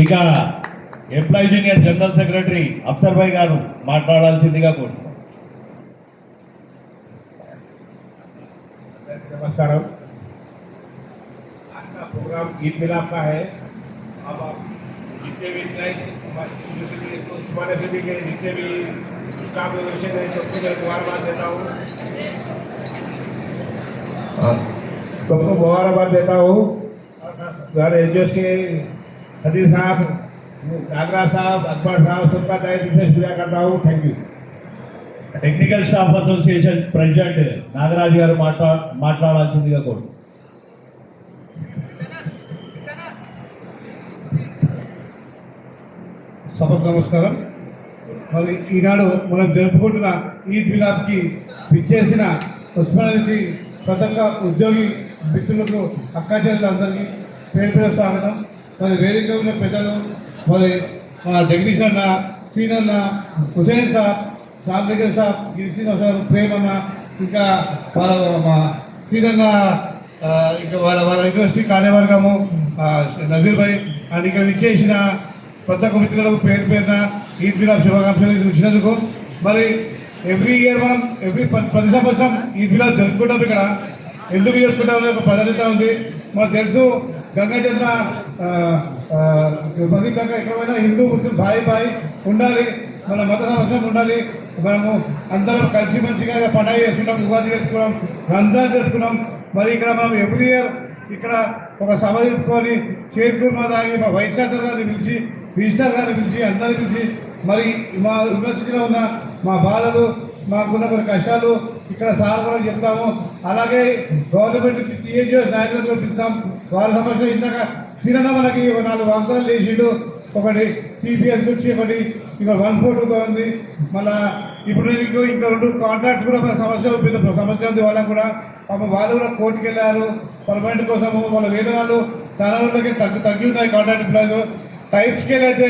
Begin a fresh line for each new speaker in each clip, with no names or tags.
ఇక employees union general secretary Afsar Bhai గారు మాట్లాడాల్సిందిగా కోరుతున్నాం.
नमस्कार। आज का प्रोग्राम ईद मिलाप का है। अब आप जितने भी यूनिवर्सिटी के जितने भी स्टाफ एसोसिएशन है सबको मैं मुबारकबाद देता हूँ, सबको मुबारकबाद देता हूँ। एनजीओस के खदीर साहब, नागराज साहब, अकबर साहब सबका तय दिल से शुक्रिया करता हूँ। Thank you.
Technical staff association president Nagaraju గారు మాట్లాడాల్సిందిగా కోరు.
సభకు నమస్కారం. మరి ఈనాడు మనం జరుపుకుంటున్న ఈద్ మిలాద్కి విచ్చేసిన ఉస్మానియా ప్రతి ఒక్క ఉద్యోగి మిత్రులకు, అక్కాచెల్లెలందరికీ పేరు పేరు స్వాగతం. మరి వేదిక ఉన్న పెద్దలు, మరి మా జగదీష్ అన్న, సీన్ అన్న, హుసేన్ సాబ్, రామలింగర్ సాబ్, గిరిసిన సార్, ప్రేమన్న, ఇంకా వాళ్ళ మా సీనన్న, ఇంకా వాళ్ళ యూనివర్సిటీ కార్యవర్గము, నజీర్ భాయ్ అండ్ ఇక్కడ విచ్చేసిన ప్రతి ఒక్క మిత్రులకు పేరు పేరున ఈద్ మిలాద్ శుభాకాంక్షలు ఇచ్చినందుకు. మరి ఎవ్రీ ఇయర్ మనం ప్రతి సంవత్సరం ఈద్ మిలాద్ జరుపుకుంటాం. ఇక్కడ ఎందుకు జరుపుకుంటామని ఒక ప్రాధాన్యత ఉంది. మనకు తెలుసు, గంగా జమున మసీద్ దాకా ఎక్కడైనా హిందూ ముస్లిం బాయ్ ఉండాలి, మన మత సంవత్సరం ఉండాలి. మనము అందరం కలిసి మంచిగా పండుగ చేసుకున్నాం, ఉగాది చేసుకున్నాం, రంజాన్ చేసుకున్నాం. మరి ఇక్కడ మనం ఎవ్రీ ఇయర్ ఇక్కడ ఒక సభ చెప్పుకొని చేరుకున్న దాన్ని మా వైస్ ఛాన్సలర్ గారిని పిలిచి, రిజిస్టార్ గారిని పిలిచి, అందరిని పిలిచి మరి మా యూనివర్సిటీలో ఉన్న మా బాధలు, మాకున్న కొన్ని కష్టాలు ఇక్కడ సార్ కూడా చెప్తాము. అలాగే గవర్నమెంట్ టీఎన్జిఓస్ నాయకులు కూడా పిలుస్తాం. వాళ్ళ సమస్య ఇందాక సిరణ మనకి 4 వాగ్దానాలు చేసిండు. ఒకటి సిపిఎస్ గురించి, ఒకటి ఇంకా 142 ఉంది. మళ్ళీ ఇప్పుడు ఇంకా 2 కాంట్రాక్ట్ కూడా సమస్య ఉంది. వాళ్ళకు కూడా వాళ్ళు కూడా కోర్టుకు వెళ్ళారు పర్మనెంట్ కోసము. వాళ్ళ వేతనాలు చాలా రోజులకి తగ్గి ఉన్నాయి. కాంట్రాక్ట్ ఎంప్లాయీస్ టైప్ స్కేల్ అయితే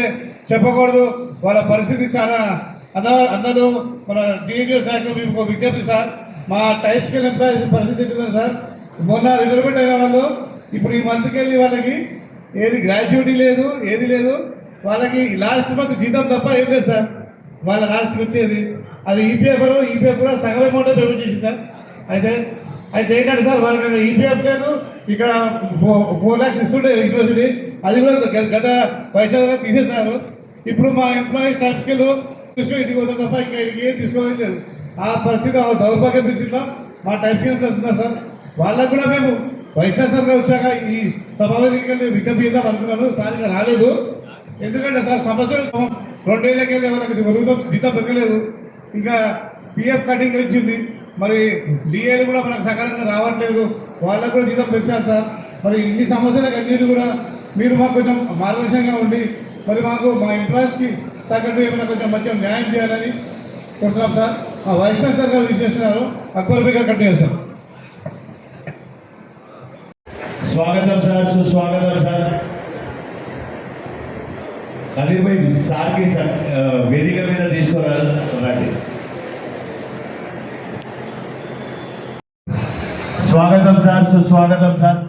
చెప్పకూడదు. వాళ్ళ పరిస్థితి చాలా అందరూ మన టీఎన్జిఓస్ నాయకులు మీకు విజ్ఞప్తి సార్, మా టైప్ స్కేల్ ఎంప్లాయీస్ పరిస్థితి ఉంటుంది సార్. మొన్న రిటైర్మెంట్ అయిన వాళ్ళు ఇప్పుడు ఈ మంత్కి వెళ్ళి వాళ్ళకి ఏది గ్రాడ్యుయేటీ లేదు, ఏది లేదు. వాళ్ళకి లాస్ట్ మంత్ జీతం తప్ప ఏం లేదు సార్. వాళ్ళ లాస్ట్కి వచ్చేది అది ఈపీఎఫ్ కూడా సగం అమౌంట్ పేమెంట్ చేసింది సార్. అయితే ఏంటంటే సార్, వాళ్ళకి ఈపీఎఫ్ లేదు. ఇక్కడ 4 lakhs ఇస్తుంటే యూనివర్సిటీ, అది కూడా గత వైద్యులుగా తీసేశారు. ఇప్పుడు మా ఎంప్లాయీస్ టైప్స్కెళ్ళు ఇంటికి పోతాం తప్ప ఇంకా ఏం తీసుకోలేదు. ఆ పరిస్థితి, ఆ దౌర్భాగ్య పరిస్థితిలో మా టైప్స్కెల్ వస్తున్నారు సార్. వాళ్ళకు కూడా మేము వైస్ ఛాన్సలర్గా వచ్చాక ఈ సభావేదికగా విజ్ఞప్తి చేద్దాం అనుకున్నాను. సారిగా రాలేదు. ఎందుకంటే సార్ సమస్యలు 2 ఏళ్ళకి వాళ్ళకి జీతం పెరగలేదు. ఇంకా పిఎఫ్ కటింగ్ వచ్చింది. మరి డిఏలు కూడా మనకు సకాలంగా రావట్లేదు. వాళ్ళకు కూడా జీతం పెంచాలి సార్. మరి ఇన్ని సమస్యలకు అన్నిటి కూడా మీరు మాకు కొంచెం మార్గదర్శకంగా ఉండి మరి మాకు మా ఎంప్లాయీస్కి తగ్గట్టు ఏమైనా కొంచెం మంచిగా న్యాయం చేయాలని కోరుతున్నాం సార్. మా వైస్ ఛాన్సలర్ గారు విచ్చేస్తున్నారు, అక్బర్ భాయ్ గారు కంటిన్యూ సార్.
స్వాగతం సార్, సుస్వాగతం సార్. ఖదీర్ భాయ్ సార్కి వేదిక మీద తీసుకురండి. స్వాగతం సార్, సుస్వాగతం సార్.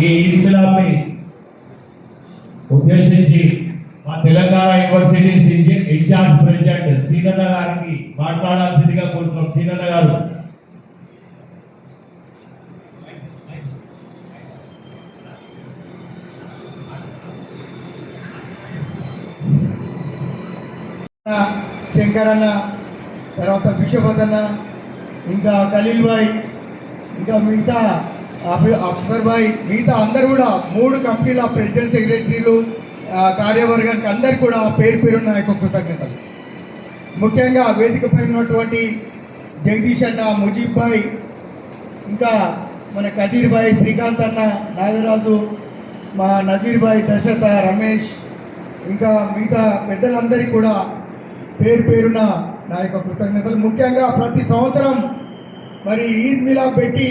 ఈ ఈద్ మిలాద్ని ఉద్దేశించి మా తెలంగాణ యూనివర్సిటీ ఇన్ఛార్జ్ ప్రెసిడెంట్ సీనన్న గారికి మాట్లాడాల్సిందిగా కోరుతున్నాం. సీనన్న గారు.
శంకర్ అన్న, తర్వాత బిక్షపత్ అన్న, ఇంకా ఖలీల్ భాయ్, ఇంకా మిగతా అఫ్సర్ భాయ్, మిగతా అందరు కూడా 3 కంపెనీల ప్రెసిడెంట్, సెక్రటరీలు, కార్యవర్గానికి అందరికి కూడా పేరు పేరున్న యొక్క కృతజ్ఞతలు. ముఖ్యంగా వేదికపై ఉన్నటువంటి జగదీష్ అన్న, ముజీబ్ భాయ్, ఇంకా మన కదీర్ భాయ్, శ్రీకాంత్ అన్న, నాగరాజు, మా నజీర్ భాయ్, దశరథ, రమేష్, ఇంకా మిగతా పెద్దలందరికీ కూడా పేరు పేరున నా యొక్క కృతజ్ఞతలు. ముఖ్యంగా ప్రతి సంవత్సరం మరి ఈద్ మిలాద్ పెట్టి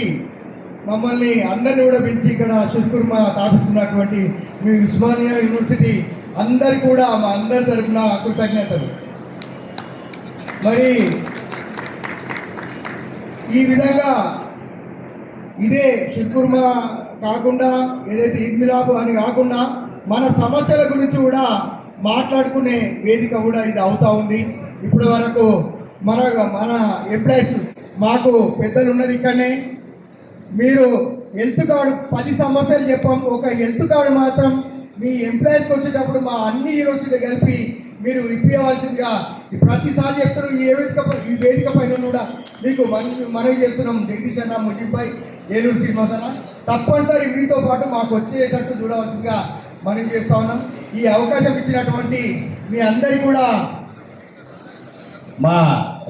మమ్మల్ని అందరినీ కూడా పిలిచి ఇక్కడ షుర్కుర్మా స్థాపిస్తున్నటువంటి మీ ఉస్మానియా యూనివర్సిటీ అందరికీ కూడా మా అందరి తరఫున కృతజ్ఞతలు. మరి ఈ విధంగా ఇదే షుర్కుర్మా కాకుండా ఏదైతే ఈద్ మిలాద్ అని కాకుండా మన సమస్యల గురించి కూడా మాట్లాడుకునే వేదిక కూడా ఇది అవుతా ఉంది. ఇప్పటి వరకు మన ఎంప్లాయీస్ మాకు పెద్దలు ఉన్నారు ఇక్కడనే. మీరు హెల్త్ కార్డు 10 సమస్యలు చెప్పాం, ఒక హెల్త్ కార్డు మాత్రం మీ ఎంప్లాయీస్కి వచ్చేటప్పుడు మా అన్ని యూనివర్సిటీలు కలిపి మీరు ఇప్పించవలసిందిగా ప్రతిసారి చెప్తారు. ఈ వేదిక పైన కూడా మీకు మనవి చేస్తున్నాం. జగదీష్ అన్న, ముజీబ్ భాయ్, ఏలూరు శ్రీనివాస్ అన్న, తప్పనిసరి మీతో పాటు మాకు వచ్చేటట్టు చూడవలసిందిగా మనం చేస్తా ఉన్నాం. ఈ అవకాశం ఇచ్చినటువంటి మీ అందరికీ కూడా
మా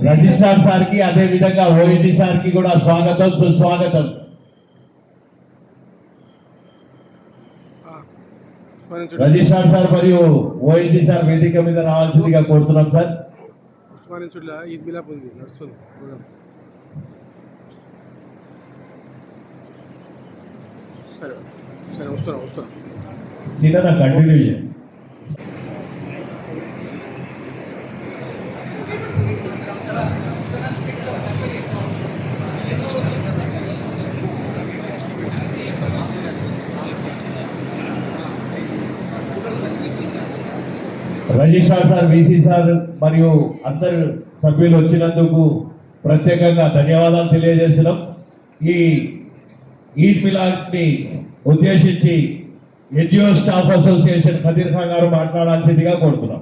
రిజిస్ట్రార్ సార్కి అదే విధంగా ఓఎన్టీ సార్కి కూడా స్వాగతం, సుస్వాగతం. రిజిస్ట్రార్ సార్ మరియు ఓఎన్టీ సార్ వేదిక మీద రావాల్సిందిగా కోరుతున్నాం సార్.
ఈద్ మిలాద్ ఉంది, నడుస్తుంది. సరే సరే వస్తున్నా.
సీనా కంటిన్యూ చేయండి. రిజిస్ట్రార్ సార్, వీసీ సార్ మరియు అందరు సభ్యులు వచ్చినందుకు ప్రత్యేకంగా ధన్యవాదాలు తెలియజేస్తున్నాం. ఈ ఈద్ మిలాద్ని ఉద్దేశించి NGO staff association Khadeer Khan గారు మాట్లాడాల్సిందిగా కోరుతున్నాం.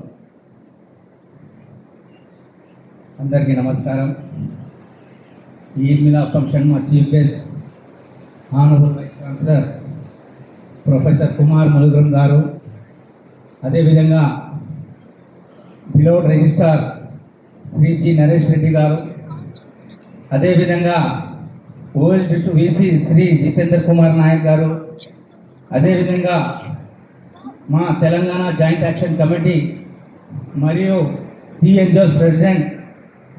అందరికీ నమస్కారం. ఈద్ మిలాద్ ఫంక్షన్ మా chief guest honourable vice chancellor professor Kumar Mulugaram గారు, అదేవిధంగా బిలోడ్ రిజిస్ట్రార్ శ్రీ జి నరేష్ రెడ్డి గారు, అదేవిధంగా ఓఎల్టీ వీసీ శ్రీ జితేందర్ కుమార్ నాయక్ గారు, అదేవిధంగా మా తెలంగాణ జాయింట్ యాక్షన్ కమిటీ మరియు TNGOs president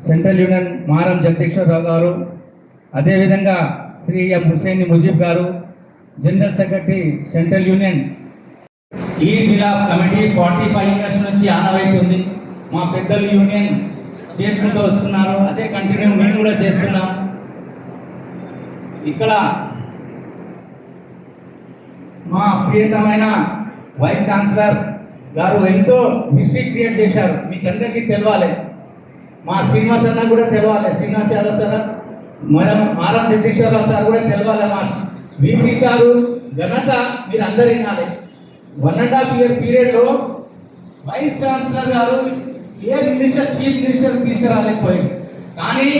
central union Maram Jagadishwar Rao గారు, అదేవిధంగా శ్రీ ఎం హుసేన్ ముజీబ్ గారు, general secretary central union. Eid Milad committee 45 years నుంచి ఆనవాయితీ ఉంది. మా పెద్దలు యూనియన్ చేసుకుంటూ వస్తున్నారు, అదే కంటిన్యూ మేము కూడా చేస్తున్నాం. ఇక్కడ మా ప్రియతమైన వైస్ ఛాన్సలర్ గారు ఎంతో హిస్టరీ క్రియేట్ చేశారు, మీకు అందరికీ తెలవాలి. మా శ్రీనివాస్ అన్న కూడా తెలవాలి, శ్రీనివాస్ యాదవ్ సార్, మారం జగదీశ్వరరావు సార్ కూడా తెలవాలి. మా వీసీ సారు ఘనత మీరు అందరు వినాలి. 1.5 ఇయర్ పీరియడ్లో వైస్ ఛాన్సలర్ గారు ఏ మినిస్టర్, చీఫ్ మినిస్టర్ తీసుకురాలేకపోయింది. కానీ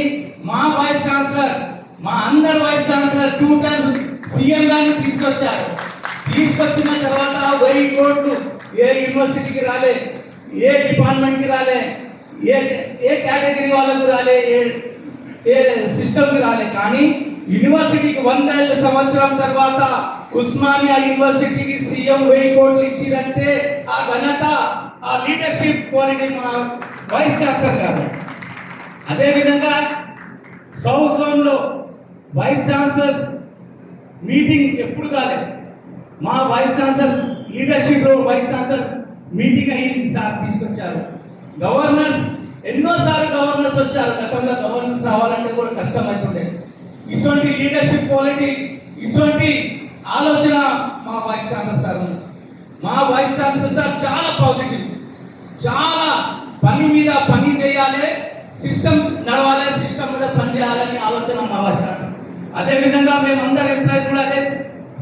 మా వైస్ ఛాన్సలర్, మా అందరు వైస్ ఛాన్సలర్ 2 టైమ్స్ సీఎం గారిని తీసుకొచ్చారు. తీసుకొచ్చిన తర్వాత 1000 కోట్లు ఏ యూనివర్సిటీకి రాలే, ఏ డిపార్ట్మెంట్కి రాలే, ఏ కేటగిరీ వాళ్ళకు రాలే, ఏ సిస్టమ్కి రాలే. కానీ యూనివర్సిటీకి 100 సంవత్సరం తర్వాత ఉస్మానియా యూనివర్సిటీకి సీఎం 1000 కోట్లు ఇచ్చినట్టే ఆ ఘనత, ఆ లీడర్షిప్ క్వాలిటీ మన వైస్ ఛాన్సలర్ గారు. అదేవిధంగా సౌత్ జోన్లో వైస్ ఛాన్సలర్స్ మీటింగ్ ఎప్పుడు కాలేదు. మా వైస్ ఛాన్సలర్ లీడర్షిప్లో వైస్ ఛాన్సలర్ మీటింగ్ అయ్యింది సార్, తీసుకొచ్చారు. గవర్నర్స్ ఎన్నోసార్లు గవర్నర్స్ వచ్చారు. గతంలో గవర్నర్స్ రావాలంటే కూడా కష్టమవుతుండే. ఇటువంటి లీడర్షిప్ క్వాలిటీ, ఇటువంటి ఆలోచన మా వైస్ ఛాన్సలర్ సార్ ఉంది. మా వైస్ ఛాన్సలర్ సార్ చాలా పాజిటివ్, చాలా పని మీద పని చేయాలి, సిస్టమ్ నడవాలి, సిస్టమ్ మీద పని చేయాలని ఆలోచన మా వైస్ ఛాన్సలర్. అదేవిధంగా మేము అందరు ఎంప్లాయీస్ కూడా అదే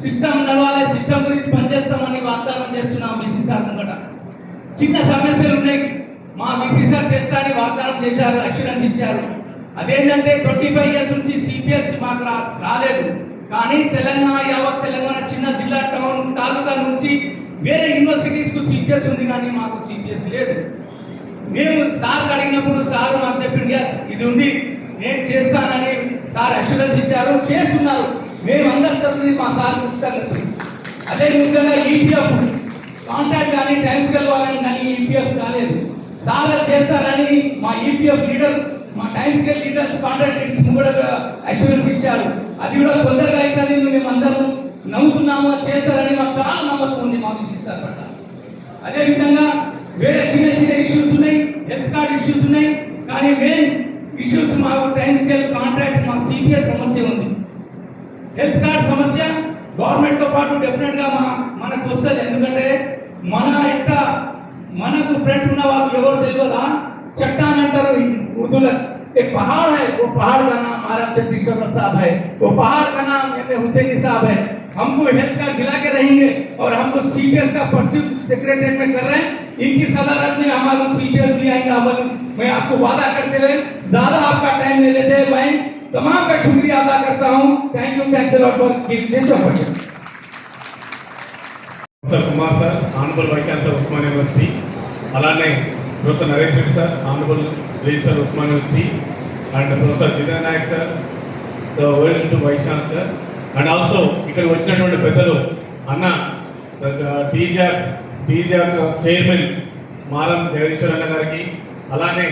సిస్టమ్ నడవాలి, సిస్టమ్ గురించి పనిచేస్తామని వాగ్దానం చేస్తున్నాం. బీసీ సార్ ముంగట చిన్న సమస్యలు ఉన్నాయి, మా బీసీ సార్ చేస్తారని వాగ్దానం చేశారు, అష్యూరెన్స్ ఇచ్చారు. అదేంటంటే 25 ఇయర్స్ నుంచి సిపిఎస్ మాకు రాలేదు. కానీ తెలంగాణ, యావత్ తెలంగాణ చిన్న జిల్లా, టౌన్, తాలూకా నుంచి వేరే యూనివర్సిటీస్కు సిపిఎస్ ఉంది, కానీ మాకు సిపిఎస్ లేదు. మేము సార్కి అడిగినప్పుడు సార్ మాకు చెప్పింది, ఎస్ ఇది ఉంది, నేను చేస్తానని సార్ అష్యూరెన్స్ ఇచ్చారు, చేస్తున్నారు. మేమందరి తరఫున మా సార్ గుర్తులేదు. అదే విధంగా ఈపీఎఫ్ కాంట్రాక్ట్ కానీ టైం స్కేల్ వాళ్ళని కానీ ఈపీఎఫ్ కాలేదు. సార్ చేస్తారని మా ఈపీఎఫ్ లీడర్, మా time scale leaders, contract leaders కూడా అష్యూరెన్స్ ఇచ్చారు. అది కూడా తొందరగా అవుతుంది, మేమందరం నమ్ముతున్నాము, చేస్తారని మాకు చాలా నమ్మకం ఉంది మా విసి సార్ పట్ల. అదేవిధంగా వేరే చిన్న చిన్న ఇష్యూస్ ఉన్నాయి, హెల్త్ కార్డ్ ఇష్యూస్ ఉన్నాయి. కానీ మెయిన్ ఇష్యూస్ మాకు టైం స్కేల్ కాంట్రాక్ట్ మా సిపిఎస్ సమస్య ఉంది. హెల్త్ కార్డ్ సమస్య గవర్నమెంట్తో పాటు డెఫినెట్గా మనకు వస్తుంది. ఎందుకంటే మన ఇంట మనకు ఫ్రెండ్ ఉన్న వాళ్ళకి ఎవరు తెలియదా, చట్టాన్ అంటారు ఉర్దూలో. एक पहाड़ है, वो पहाड़ का नाम महाराज जगदीश्वर साहब है, वो पहाड़ का नाम हुसैनी साहब है. हमको हेल्थ कार्ड दिला के रहेंगे और हमको सीपीएस का पर्ची सेक्रेटरीट में कर रहे हैं. इनकी सदारत में हमारे सीपीएस भी आएंगे. मैं आपको वादा करते हुए ज्यादा आपका टाइम ले लेते हैं. मैं तमाम का शुक्रिया अदा करता हूँ. Thank you, thanks a lot for giving this opportunity.
Professor Kumar sir, honourable vice chancellor Osmania university. అలానే professor Naresh Reddy sir, honourable register Osmania university. And professor Jitendra Naik sir, the world to vice chancellor. And also ఇక్కడికి వచ్చినటువంటి పెద్దలు అన్న టీజాక్ చైర్మన్ మారం జగదీశ్వర్ అన్న గారికి, అలానే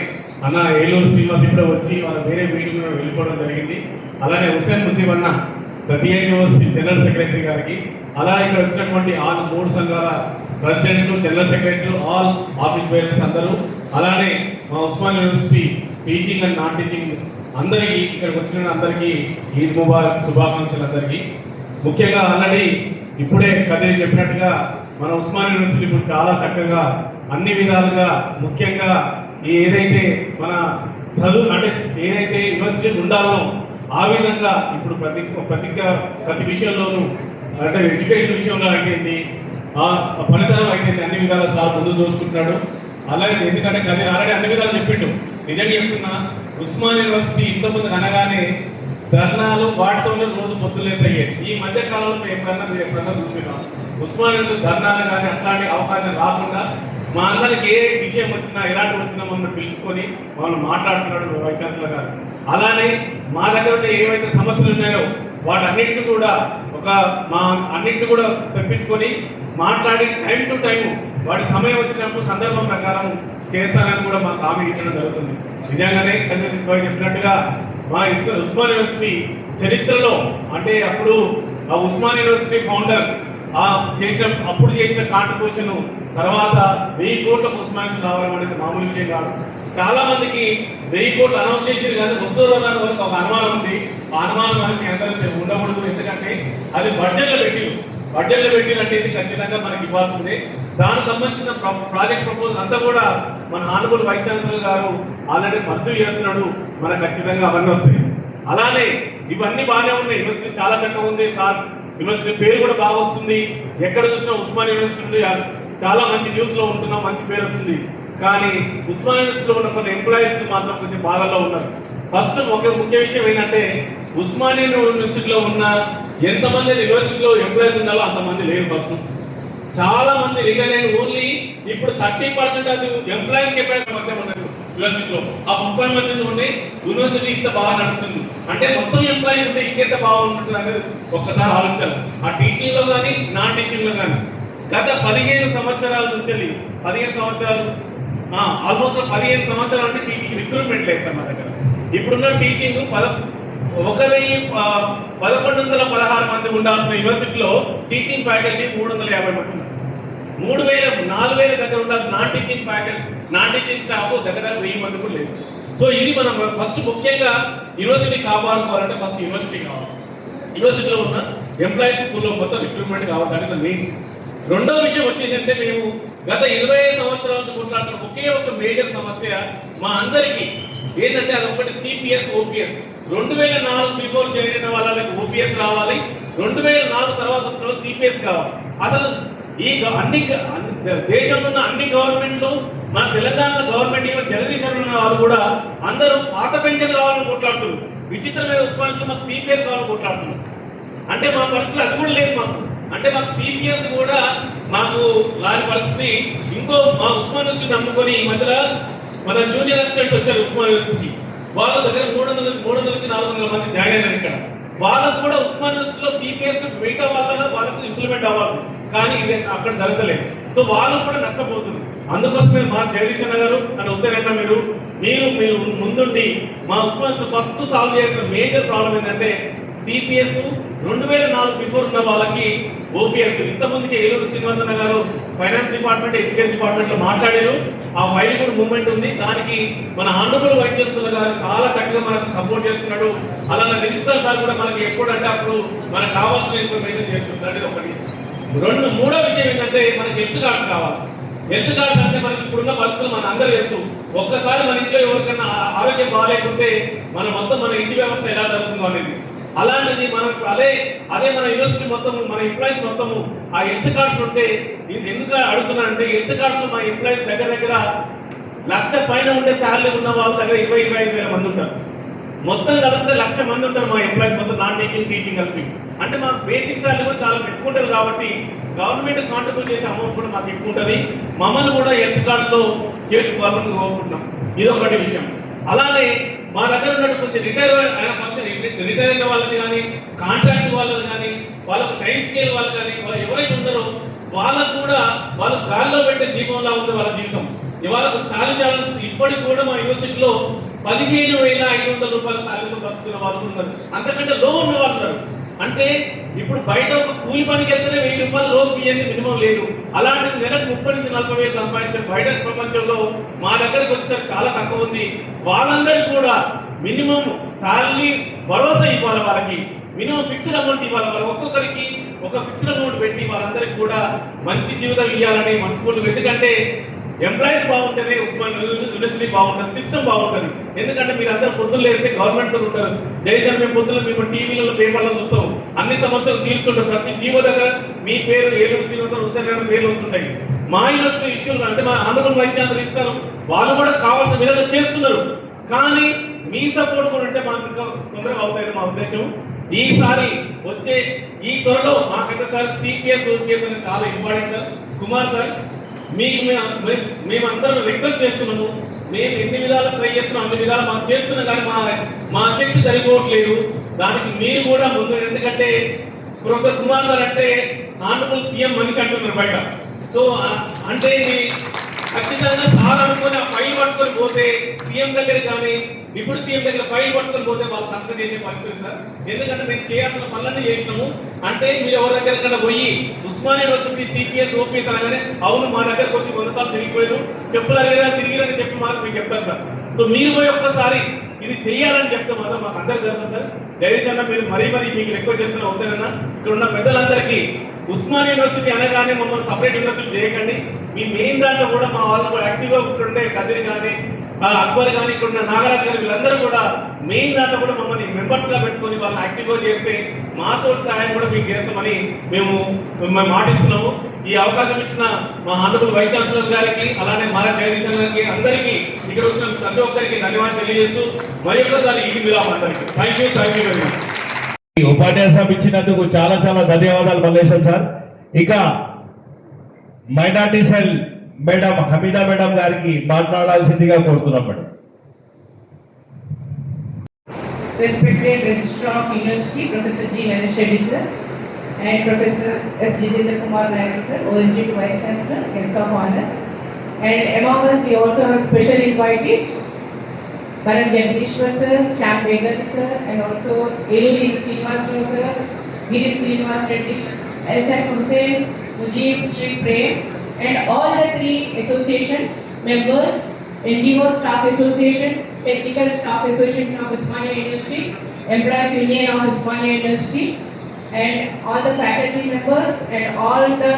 అన్న ఏలూరు శ్రీనివాస్ ఇప్పుడు వచ్చి వాళ్ళ వేరే మీటింగ్ వెళ్ళిపోవడం జరిగింది. అలానే హుసేన్ ముజీబ్ అన్న టీఐఓసి జనరల్ సెక్రటరీ గారికి, అలానే ఇక్కడ వచ్చినటువంటి ఆల్ 3 సంఘాల ప్రెసిడెంట్లు, జనరల్ సెక్రటరీలు, ఆల్ ఆఫీస్ బేరర్స్ అందరూ, అలానే మా Osmania university teaching and non teaching అందరికీ, ఇక్కడికి వచ్చిన అందరికీ ఈద్ ముబారక్ శుభాకాంక్షలు అందరికీ. ముఖ్యంగా ఆల్రెడీ ఇప్పుడే కదీర్ చెప్పినట్టుగా మన ఉస్మానియా యూనివర్సిటీ ఇప్పుడు చాలా చక్కగా అన్ని విధాలుగా, ముఖ్యంగా ఏదైతే మన చదువు అంటే ఏదైతే యూనివర్సిటీ ఉండాలో ఆ విధంగా ఇప్పుడు ప్రతి విషయంలోనూ, అంటే ఎడ్యుకేషన్ విషయంలో అయితేంది, ఫలితాలు అయితేంది, అన్ని విధాలు సార్ ముందు చూసుకుంటున్నాడు. అలాగే ఎందుకంటే కదీర్ ఆల్రెడీ అన్ని విధాలు చెప్పిండు. నిజంగా చెప్తున్నా, ఉస్మానియా యూనివర్సిటీ ఇంతకుముందు అనగానే ధర్నాలు వాటితోనే రోజు పొద్దులేసి అయ్యేది. ఈ మధ్య కాలంలో మీరు ఎప్పుడన్నా చూసినాం ఉస్మానియా ధర్నాలు కానీ అట్లాంటి అవకాశం రాకుండా మా అందరికి ఏ విషయం వచ్చినా ఎలాంటి వచ్చినా మమ్మల్ని పిలుచుకొని వాళ్ళు మాట్లాడుతున్నాడు వైస్ ఛాన్సలర్ గారు. అలానే మా దగ్గర ఉండే ఏవైతే సమస్యలు ఉన్నాయో వాటన్నిటిని కూడా అన్నింటిని కూడా తెప్పించుకొని మాట్లాడి టైం టు టైం వాటి సమయం వచ్చినప్పుడు సందర్భం ప్రకారం చేస్తానని కూడా మాకు హామీ ఇచ్చడం జరుగుతుంది. నిజంగానే కదీర్ చెప్పినట్టుగా మా ఉస్మానియా యూనివర్సిటీ చరిత్రలో, అంటే అప్పుడు ఆ ఉస్మానియా యూనివర్సిటీ ఫౌండర్ అప్పుడు చేసిన కాంట్రిబ్యూషన్ తర్వాత 1000 కోట్లకు ఉస్మానియా రావడం అనేది మామూలు విషయం కాదు. చాలా మందికి 1000 కోట్లు అనౌన్స్ చేసేది కానీ వస్తుందో దాని వరకు ఒక అనుమానం ఉంది. ఆ అనుమానం అనేది అందరూ ఉండకూడదు. ఎందుకంటే అది బడ్జెట్లో పెట్టినంటే ఇది ఖచ్చితంగా మనకి ఇవ్వాల్సిందే. దానికి సంబంధించిన ప్రాజెక్ట్ ప్రపోజల్ అంతా కూడా మన ఆనరబుల్ వైస్ ఛాన్సలర్ గారు ఆల్రెడీ మంజూరు చేస్తున్నాడు. మనకు ఖచ్చితంగా అవన్నీ వస్తాయి. అలానే ఇవన్నీ బాగానే ఉన్నాయి. యూనివర్సిటీ చాలా చక్కగా ఉంది సార్. యూనివర్సిటీ పేరు కూడా బాగా వస్తుంది. ఎక్కడ చూసినా ఉస్మానియా యూనివర్సిటీ చాలా మంచి న్యూస్లో ఉంటున్నాం, మంచి పేరు వస్తుంది. కానీ ఉస్మానియా యూనివర్సిటీలో ఉన్న కొన్ని ఎంప్లాయీస్ మాత్రం కొంచెం బాధల్లో ఉన్నారు. ఫస్ట్ ఒక ముఖ్య విషయం ఏంటంటే ఉస్మానియా యూనివర్సిటీలో ఉన్న ఎంతమంది యూనివర్సిటీలో ఎంప్లాయీస్ ఉండాలో అంతమంది లేరు. ఫస్ట్ చాలా మంది రిటైర్ అయిన ఓన్లీ ఇప్పుడు 30% అది ఎంప్లాయీస్ కెపాసిటీ మధ్య ఉన్నది యూనివర్సిటీలో. ఆ 30 మంది ఉండి యూనివర్సిటీ ఇంత బాగా నడుస్తుంది అంటే మొత్తం ఎంప్లాయీస్ ఉంటే ఇంకెంత బాగుంటుంది అనేది ఒక్కసారి ఆలోచించాలి. ఆ టీచింగ్ లో కానీ నాన్ టీచింగ్ లో కానీ గత 15 సంవత్సరాల నుంచి 15 సంవత్సరాలు ఆల్మోస్ట్ 15 సంవత్సరాలు అంటే టీచింగ్ రిక్రూట్మెంట్ వేస్తాం మా దగ్గర. ఇప్పుడున్న టీచింగ్ 1116 మంది ఉండాల్సిన యూనివర్సిటీలో టీచింగ్ ఫ్యాకల్టీ 350 మంది ఉన్నారు. 4000 దగ్గర ఉండాల్సిన non teaching faculty, non teaching staff దగ్గర 1000 మంది కూడా లేదు. సో ఇది మనం ఫస్ట్ ముఖ్యంగా యూనివర్సిటీ కాపాడుకోవాలంటే ఫస్ట్ యూనివర్సిటీ కావాలి. యూనివర్సిటీలో ఉన్న ఎంప్లాయీస్ స్కూల్లో మొత్తం రిక్రూట్మెంట్ కావాలి. అనేది మెయిన్. రెండో విషయం వచ్చేసి అంటే మేము గత 25 సంవత్సరాల నుంచి కొట్లాడుతున్న ఒకే ఒక మేజర్ సమస్య మా అందరికీ ఏంటంటే అది ఒకటి సిపిఎస్, ఓపీఎస్. 2004 బిఫోర్ చేరిన వాళ్ళకి ఓపీఎస్ రావాలి, 2004 తర్వాత వచ్చిన సిపిఎస్ కావాలి. అసలు ఈ అన్ని దేశంలో ఉన్న అన్ని గవర్నమెంట్లు, మన తెలంగాణ గవర్నమెంట్ ఈవెన్ జగదీశ్వర్ ఉన్న వాళ్ళు కూడా అందరూ పాత పెన్షన్ కావాలని కొట్లాడుతున్నారు. విచిత్రమైన ఉస్మానియాలో మాకు సిపిఎస్ కావాలని కొట్లాడుతున్నారు. అంటే మా పరిస్థితి అది కూడా లేదు మాకు. అంటే మాకు సిపిఎస్ కూడా మాకు రాని పరిస్థితి. ఇంకో మా ఉస్మానియా యూనివర్సిటీ నమ్ముకొని ఈ మధ్యలో మన జూనియర్ అసిస్టెంట్స్ వచ్చారు ఉస్మానియా యూనివర్సిటీ. వాళ్ళ దగ్గర 300 నుంచి 400 మంది జాయిన్ అయినారు ఇక్కడ. వాళ్ళకు కూడా ఉస్మాన్ యూనివర్సిటీలో సిపిఎస్ మిగతా వాళ్ళకు ఇంప్లిమెంట్ అవ్వాలి, కానీ ఇది అక్కడ జరగలేదు. సో వాళ్ళు కూడా నష్టపోతుంది. అందుకోసమే మా జగదీష్ అన్న గారు అండ్ హుసేన్ అన్న మీరు ముందుండి మా ఉస్మాన్ ఫస్ట్ సాల్వ్ చేసిన మేజర్ ప్రాబ్లం ఏంటంటే సిపిఎస్ 2004 బిఫోర్ ఉన్న వాళ్ళకి ఓపీఎస్. ఇంతమందికి ఏలూరు శ్రీనివాసన్న గారు ఫైనాన్స్ డిపార్ట్మెంట్, ఎడ్యుకేషన్ డిపార్ట్మెంట్ లో మాట్లాడారు. ఆ ఫైల్ కూడా మూవ్మెంట్ ఉంది. దానికి మన ఆనరబుల్ వైస్ ఛాన్సలర్ గారు చాలా చక్కగా మనకు సపోర్ట్ చేస్తున్నాడు. అలాగే రిజిస్టర్ సార్ కూడా మనకి ఎప్పుడంటే అప్పుడు మనకు కావాల్సిన ఇన్ఫర్మేషన్ చేస్తుంది. అంటే ఒకటి. మూడో విషయం ఏంటంటే మనకి హెల్త్ కార్డ్స్ కావాలి. హెల్త్ కార్డ్స్ అంటే మనకి ఇప్పుడున్న పరిస్థితులు మన అందరూ తెలుసు. ఒక్కసారి మన ఇంట్లో ఎవరికైనా ఆరోగ్యం బాగాలేకుంటే మన ఇంటి వ్యవస్థ ఎలా జరుగుతుందో అనేది. అలాంటిది మనకు అదే మన యూనివర్సిటీ మొత్తము, మన ఎంప్లాయీస్ మొత్తము ఆ హెల్త్ కార్డ్స్ ఉంటే, నేను ఎందుకు అడుగుతున్నానంటే హెల్త్ కార్డ్స్ మా ఎంప్లాయీస్ దగ్గర 1,00,000 పైన ఉండే శాలరీ ఉన్న వాళ్ళ దగ్గర 20-25 వేల మంది ఉంటారు. మొత్తం కలిపితే 1,00,000 మంది ఉంటారు మా ఎంప్లాయీస్ మొత్తం, నాన్ టీచింగ్ కలిపి. అంటే మా బేసిక్ శాలరీ కూడా చాలా ఎక్కువ ఉంటుంది కాబట్టి గవర్నమెంట్ కాంట్రిబ్యూట్ చేసే అమౌంట్ కూడా మాకు ఎక్కువ ఉంటుంది. మమ్మల్ని కూడా హెల్త్ కార్డులో చేర్చుకోవాలని కోరుకుంటున్నాం. ఇది ఒకటి విషయం. అలానే మా దగ్గర ఉన్నట్టు కొంచెం రిటైర్ అయిన వాళ్ళని కానీ, కాంట్రాక్ట్ వాళ్ళని కానీ, వాళ్ళకు టైం స్కేల్ వాళ్ళు కానీ, వాళ్ళు ఎవరైతే ఉన్నారో వాళ్ళకు కూడా వాళ్ళు గాల్లో పెట్టే దీపంలా ఉంది వాళ్ళ జీవితం. వాళ్ళకు చాలా ఇప్పటికి కూడా మా యూనివర్సిటీలో 15,500 రూపాయల శాలరీతో బతుకుతున్న వాళ్ళు ఉన్నారు. అంతకంటే లో ఉన్న వాళ్ళు ఉన్నారు. అంటే ఇప్పుడు బయట ఒక కూలి పనికి వెళ్తేనే 1,000 రూపాయలు రోజుకి ఇవ్వండి మినిమం లేదు. అలాంటిది నెలకు 30 నుంచి 40 వేలు సంపాదించే బయట ప్రపంచంలో మా దగ్గరకు వచ్చేసరికి చాలా తక్కువ ఉంది. వాళ్ళందరికీ కూడా మినిమం శాలరీ భరోసా ఇవ్వాలి. వాళ్ళకి మినిమం ఫిక్స్డ్ అమౌంట్ ఇవ్వాలి. వాళ్ళు ఒక్కొక్కరికి ఒక ఫిక్స్డ్ అమౌంట్ పెట్టి వాళ్ళందరికీ కూడా మంచి జీవితం ఇవ్వాలని మనస్ఫూర్తిగా. ఎందుకంటే ఎంప్లాయీస్ బాగుంటేనే ఉస్మాన్ యూనివర్సిటీ బాగుంటుంది, సిస్టమ్ బాగుంటుంది. ఎందుకంటే మీరు అందరూ పొద్దున్న లేస్తే గవర్నమెంట్ ఉంటారు. జయశాన్ మేము పొద్దున్న మేము టీవీలలో పేపర్లో చూస్తాం, అన్ని సమస్యలు తీరుతుంటారు. ప్రతి జీవో దగ్గర మీ పేరు ఏలూరు శ్రీనివాసరావు హుసేన్ గారి పేర్లు వస్తుంటాయి. మా యూనివర్సిటీ ఇష్యూలు అంటే మా ఆనరబుల్ వైస్ ఛాన్సలర్ ఇస్తారు, వాళ్ళు కూడా కావాల్సిన విధంగా చేస్తున్నారు. కానీ మీ సపోర్ట్ కూడా ఉంటే మాకు ఇంకా తొందరగా అవుతాయని మా ఉద్దేశం. ఈసారి వచ్చే ఈ త్వరలో మాకంటే సార్ సిపిఎస్ ఓపీఎస్ అనేది చాలా ఇంపార్టెంట్ సార్. కుమార్ సార్ మేమందరం రిక్వెస్ట్ చేస్తున్నాము. మేము ఎన్ని విధాలు ట్రై చేస్తున్నాం, అన్ని విధాలు మాకు చేస్తున్నాం, కానీ మా శక్తి సరిపోవట్లేదు. దానికి మీరు కూడా ముందు. ఎందుకంటే ప్రొఫెసర్ కుమార్ సార్ అంటే ఆనరబుల్ సీఎం మనిషి అంటున్నారు బయట. సో అంటే ఖచ్చితంగా సార్ అనుకుని ఆ ఫైల్ పట్టుకొని పోతే సీఎం దగ్గర కానీ డిప్యూటీ సీఎం దగ్గర ఫైల్ పట్టుకొని పోతే వాళ్ళు సంతకం చేసే పరిస్థితి సార్. ఎందుకంటే మేము చేయాల్సిన పనులన్నీ చేసినాము. అంటే మీరు ఎవరి దగ్గర పోయి ఉస్మాన్ యూనివర్సిటీ సిపిఎస్ ఓపీఎస్ అనగానే అవును మా దగ్గరకు వచ్చి 100 సార్లు తిరిగిపోయారు, చెప్పులు తిరిగిరని చెప్పి మాకు మీకు చెప్తారు సార్. సో మీరు పోయి ఒక్కసారి ఇది చెయ్యాలని చెప్తే మాత్రం మాకు అందరికి జరుగుతుంది సార్. జగదీష్ అన్న మీరు మరీ మీకు రిక్వెస్ట్ చేస్తున్న అవసరం అన్న, ఇక్కడ ఉన్న పెద్దలందరికీ ఉస్మాన్ యూనివర్సిటీ అనగానే మమ్మల్ని సపరేట్ యూనివర్సిటీ చేయకండి. మీ మెయిన్ దాంట్లో కూడా మా వాళ్ళు కూడా యాక్టివ్గా ఉంటుండే, కదిరి కానీ అక్బర్ కానీ ఇక్కడ ఉన్న నాగరాజు గారు వీళ్ళందరూ కూడా మెయిన్ దాంట్లో కూడా మమ్మల్ని మెంబర్స్గా పెట్టుకొని వాళ్ళని యాక్టివ్గా చేస్తే మాతో సహాయం కూడా మీకు చేస్తామని మేము మాటిస్తున్నాము. ఈ అవకాశం ఇచ్చిన మా ఆనరబుల్ వైస్ ఛాన్సలర్ గారికి, అలానే మారా జగదీశ్ గారికి, అందరికీ ఇక్కడ వచ్చిన ప్రతి ఒక్కరికి ధన్యవాదాలు తెలియజేస్తూ మరి ఒక్కసారి ఈ విరామం అందరికీ థ్యాంక్ యూ వెరీ మచ్.
ఉపన్యాసం ఇచ్చినందుకు చాలా ధన్యవాదాలు మల్లేశం సార్. ఇక minority cell madam Hamida madam గారికి మాట్లాడాల్సిందిగా కోరుతున్నాం madam.
Respected Registrar of University, Professor G. Ganesh Reddy sir, and Professor S. Jitendra Kumar Nayak sir, OSD Vice Chancellor, guest of honor. And among us, we also have special invitees, Karan Jagdishwar sir, Shyam Begar sir, and also Eluri Srinivasrao sir, Girish Srinivas Reddy, S.M. Hussain, Mujib Sri Prem, and all the 3 associations members, NGO Staff Association, Technical Staff Association of Osmania University, Employees Union of Osmania University, and all the faculty members and all the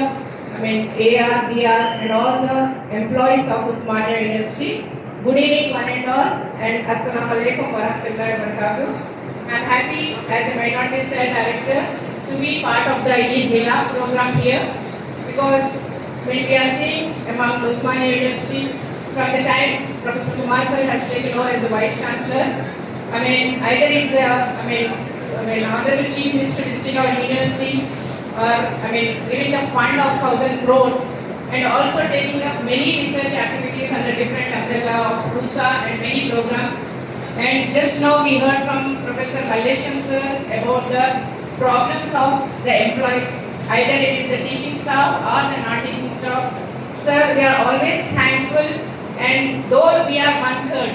AR, BR, and all the employees of Osmania University. Good evening one and all, and Assalamu alaikum wa rahmatullahi wa barakatuh. I am happy as a minority cell director to be part of the Eid Milad program here, because when we are seeing among Osmania University from the time Professor Kumar sir has taken over as the Vice Chancellor, either it's Honorable Chief Minister visiting our university, or giving a fund of 1,000 crores, and also taking up many research activities under different umbrella of RUSA and many programs. And just now we heard from Professor Mallesham sir about the problems of the employees, either it is the teaching staff or the non-teaching staff. Sir, we are always thankful, and though we are 1/3,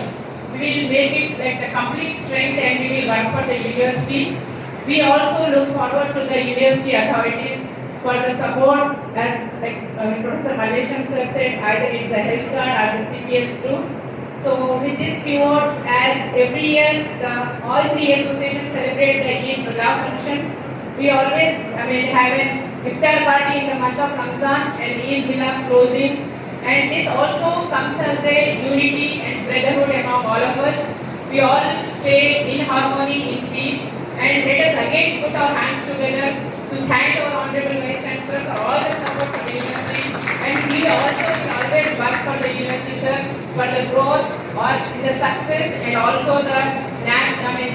we will make it like the complete strength and we will work for the university. We also look forward to the university authorities for the support, as like Professor Mallesham sir said, either it is the health card or the CPS too. So with these few words, as every year all three associations celebrate the Eid Fitr function, we always have an iftar party in the month of Ramzan and Eid Milad closing, and this also comes as a unity and brotherhood among all of us. We all stay in harmony, in peace, and let us again put our hands together to thank our Honorable Vice Chancellor for all the support for the university, and we also will always work for the university, sir, for the growth or the success and also the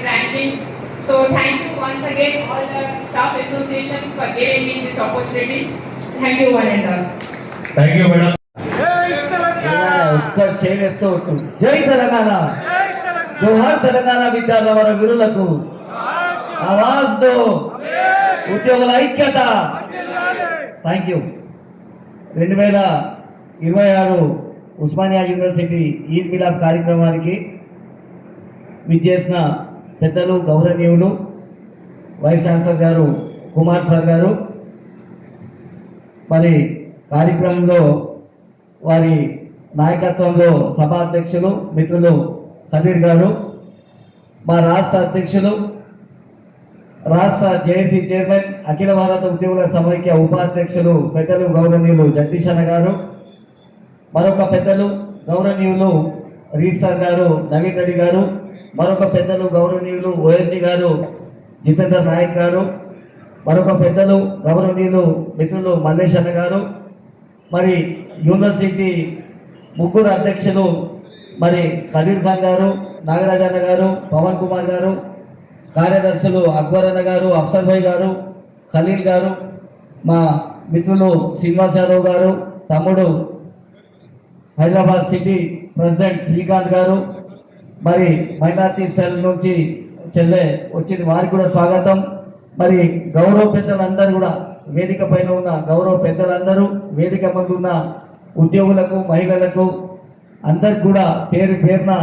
ranking. So thank you once again all the staff associations for giving me this opportunity. Thank you one and all.
Thank you madam.
ఒక్క చేయలేస్తూ జై తెలంగాణ, జోహార్ తెలంగాణ విద్యార్థుల వీరులకు ఆవాజ్ దో, ఉద్యోగుల ఐక్యత. Thank you. 2026 Osmania university Eid Milad కార్యక్రమానికి విచ్చేసిన పెద్దలు, గౌరవనీయులు వైస్ ఛాన్సలర్ గారు కుమార్ సార్ గారు, మరి కార్యక్రమంలో వారి నాయకత్వంలో సభా అధ్యక్షులు మిత్రులు ఖదీర్ గారు, మా రాష్ట్ర అధ్యక్షులు, రాష్ట్ర జేఏసీ చైర్మన్, అఖిల భారత ఉద్యోగుల సమైక్య ఉపాధ్యక్షులు పెద్దలు గౌరవనీయులు జగదీష్ అన్న గారు, మరొక పెద్దలు గౌరవనీయులు రీసర్ గారు నవీన్ రెడ్డి గారు, మరొక పెద్దలు గౌరవనీయులు ఓఎస్డి గారు జితేందర్ నాయక్ గారు, మరొక పెద్దలు గౌరవనీయులు మిత్రులు మల్లేష్ అన్న గారు, మరి యూనివర్సిటీ ముగ్గురు అధ్యక్షులు మరి ఖదీర్ ఖాన్ గారు, నాగరాజ్ అన్న గారు, పవన్ కుమార్ గారు, కార్యదర్శులు అక్బర్ అన్న గారు, అఫ్సర్ భాయ్ గారు, ఖలీల్ గారు, మా మిత్రులు శ్రీనివాస్ యాదవ్ గారు, తమ్ముడు హైదరాబాద్ సిటీ ప్రెసిడెంట్ శ్రీకాంత్ గారు, మరి మైనార్టీ సెల్ నుంచి చెల్లె వచ్చింది, వారికి కూడా స్వాగతం. మరి గౌరవ పెద్దలందరూ కూడా, వేదిక పైన ఉన్న గౌరవ పెద్దలందరూ, వేదిక ముందు ఉన్న ఉద్యోగులకు, మహిళలకు అందరికి కూడా పేరు పేరున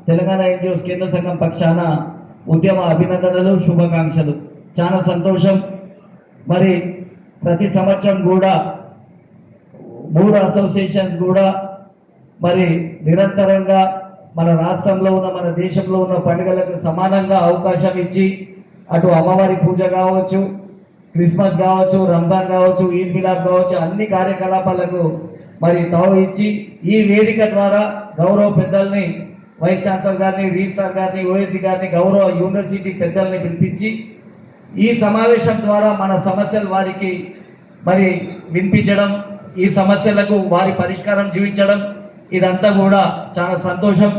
తెలంగాణ ఎన్జిఓస్ కేంద్ర సంఘం పక్షాన ఉద్యమ అభినందనలు, శుభాకాంక్షలు. చాలా సంతోషం. మరి ప్రతి సంవత్సరం కూడా 3 అసోసియేషన్స్ కూడా మరి నిరంతరంగా మన రాష్ట్రంలో ఉన్న, మన దేశంలో ఉన్న పండుగలకు సమానంగా అవకాశం ఇచ్చి, అటు అమ్మవారి పూజ కావచ్చు, క్రిస్మస్ కావచ్చు, రంజాన్ కావచ్చు, ఈద్ మిలాద్ కావచ్చు, అన్ని కార్యకలాపాలకు మరి తావు ఇచ్చి, ఈ వేదిక ద్వారా గౌరవ పెద్దల్ని, వైస్ ఛాన్సలర్ గారిని, రీసార్ గారిని, ఓఎస్సీ గారిని, గౌరవ యూనివర్సిటీ పెద్దల్ని పిలిపించి ఈ సమావేశం ద్వారా మన సమస్యలు వారికి మరి వినిపించడం, ఈ సమస్యలకు వారి పరిష్కారం చూపించడం, ఇదంతా కూడా చాలా సంతోషం.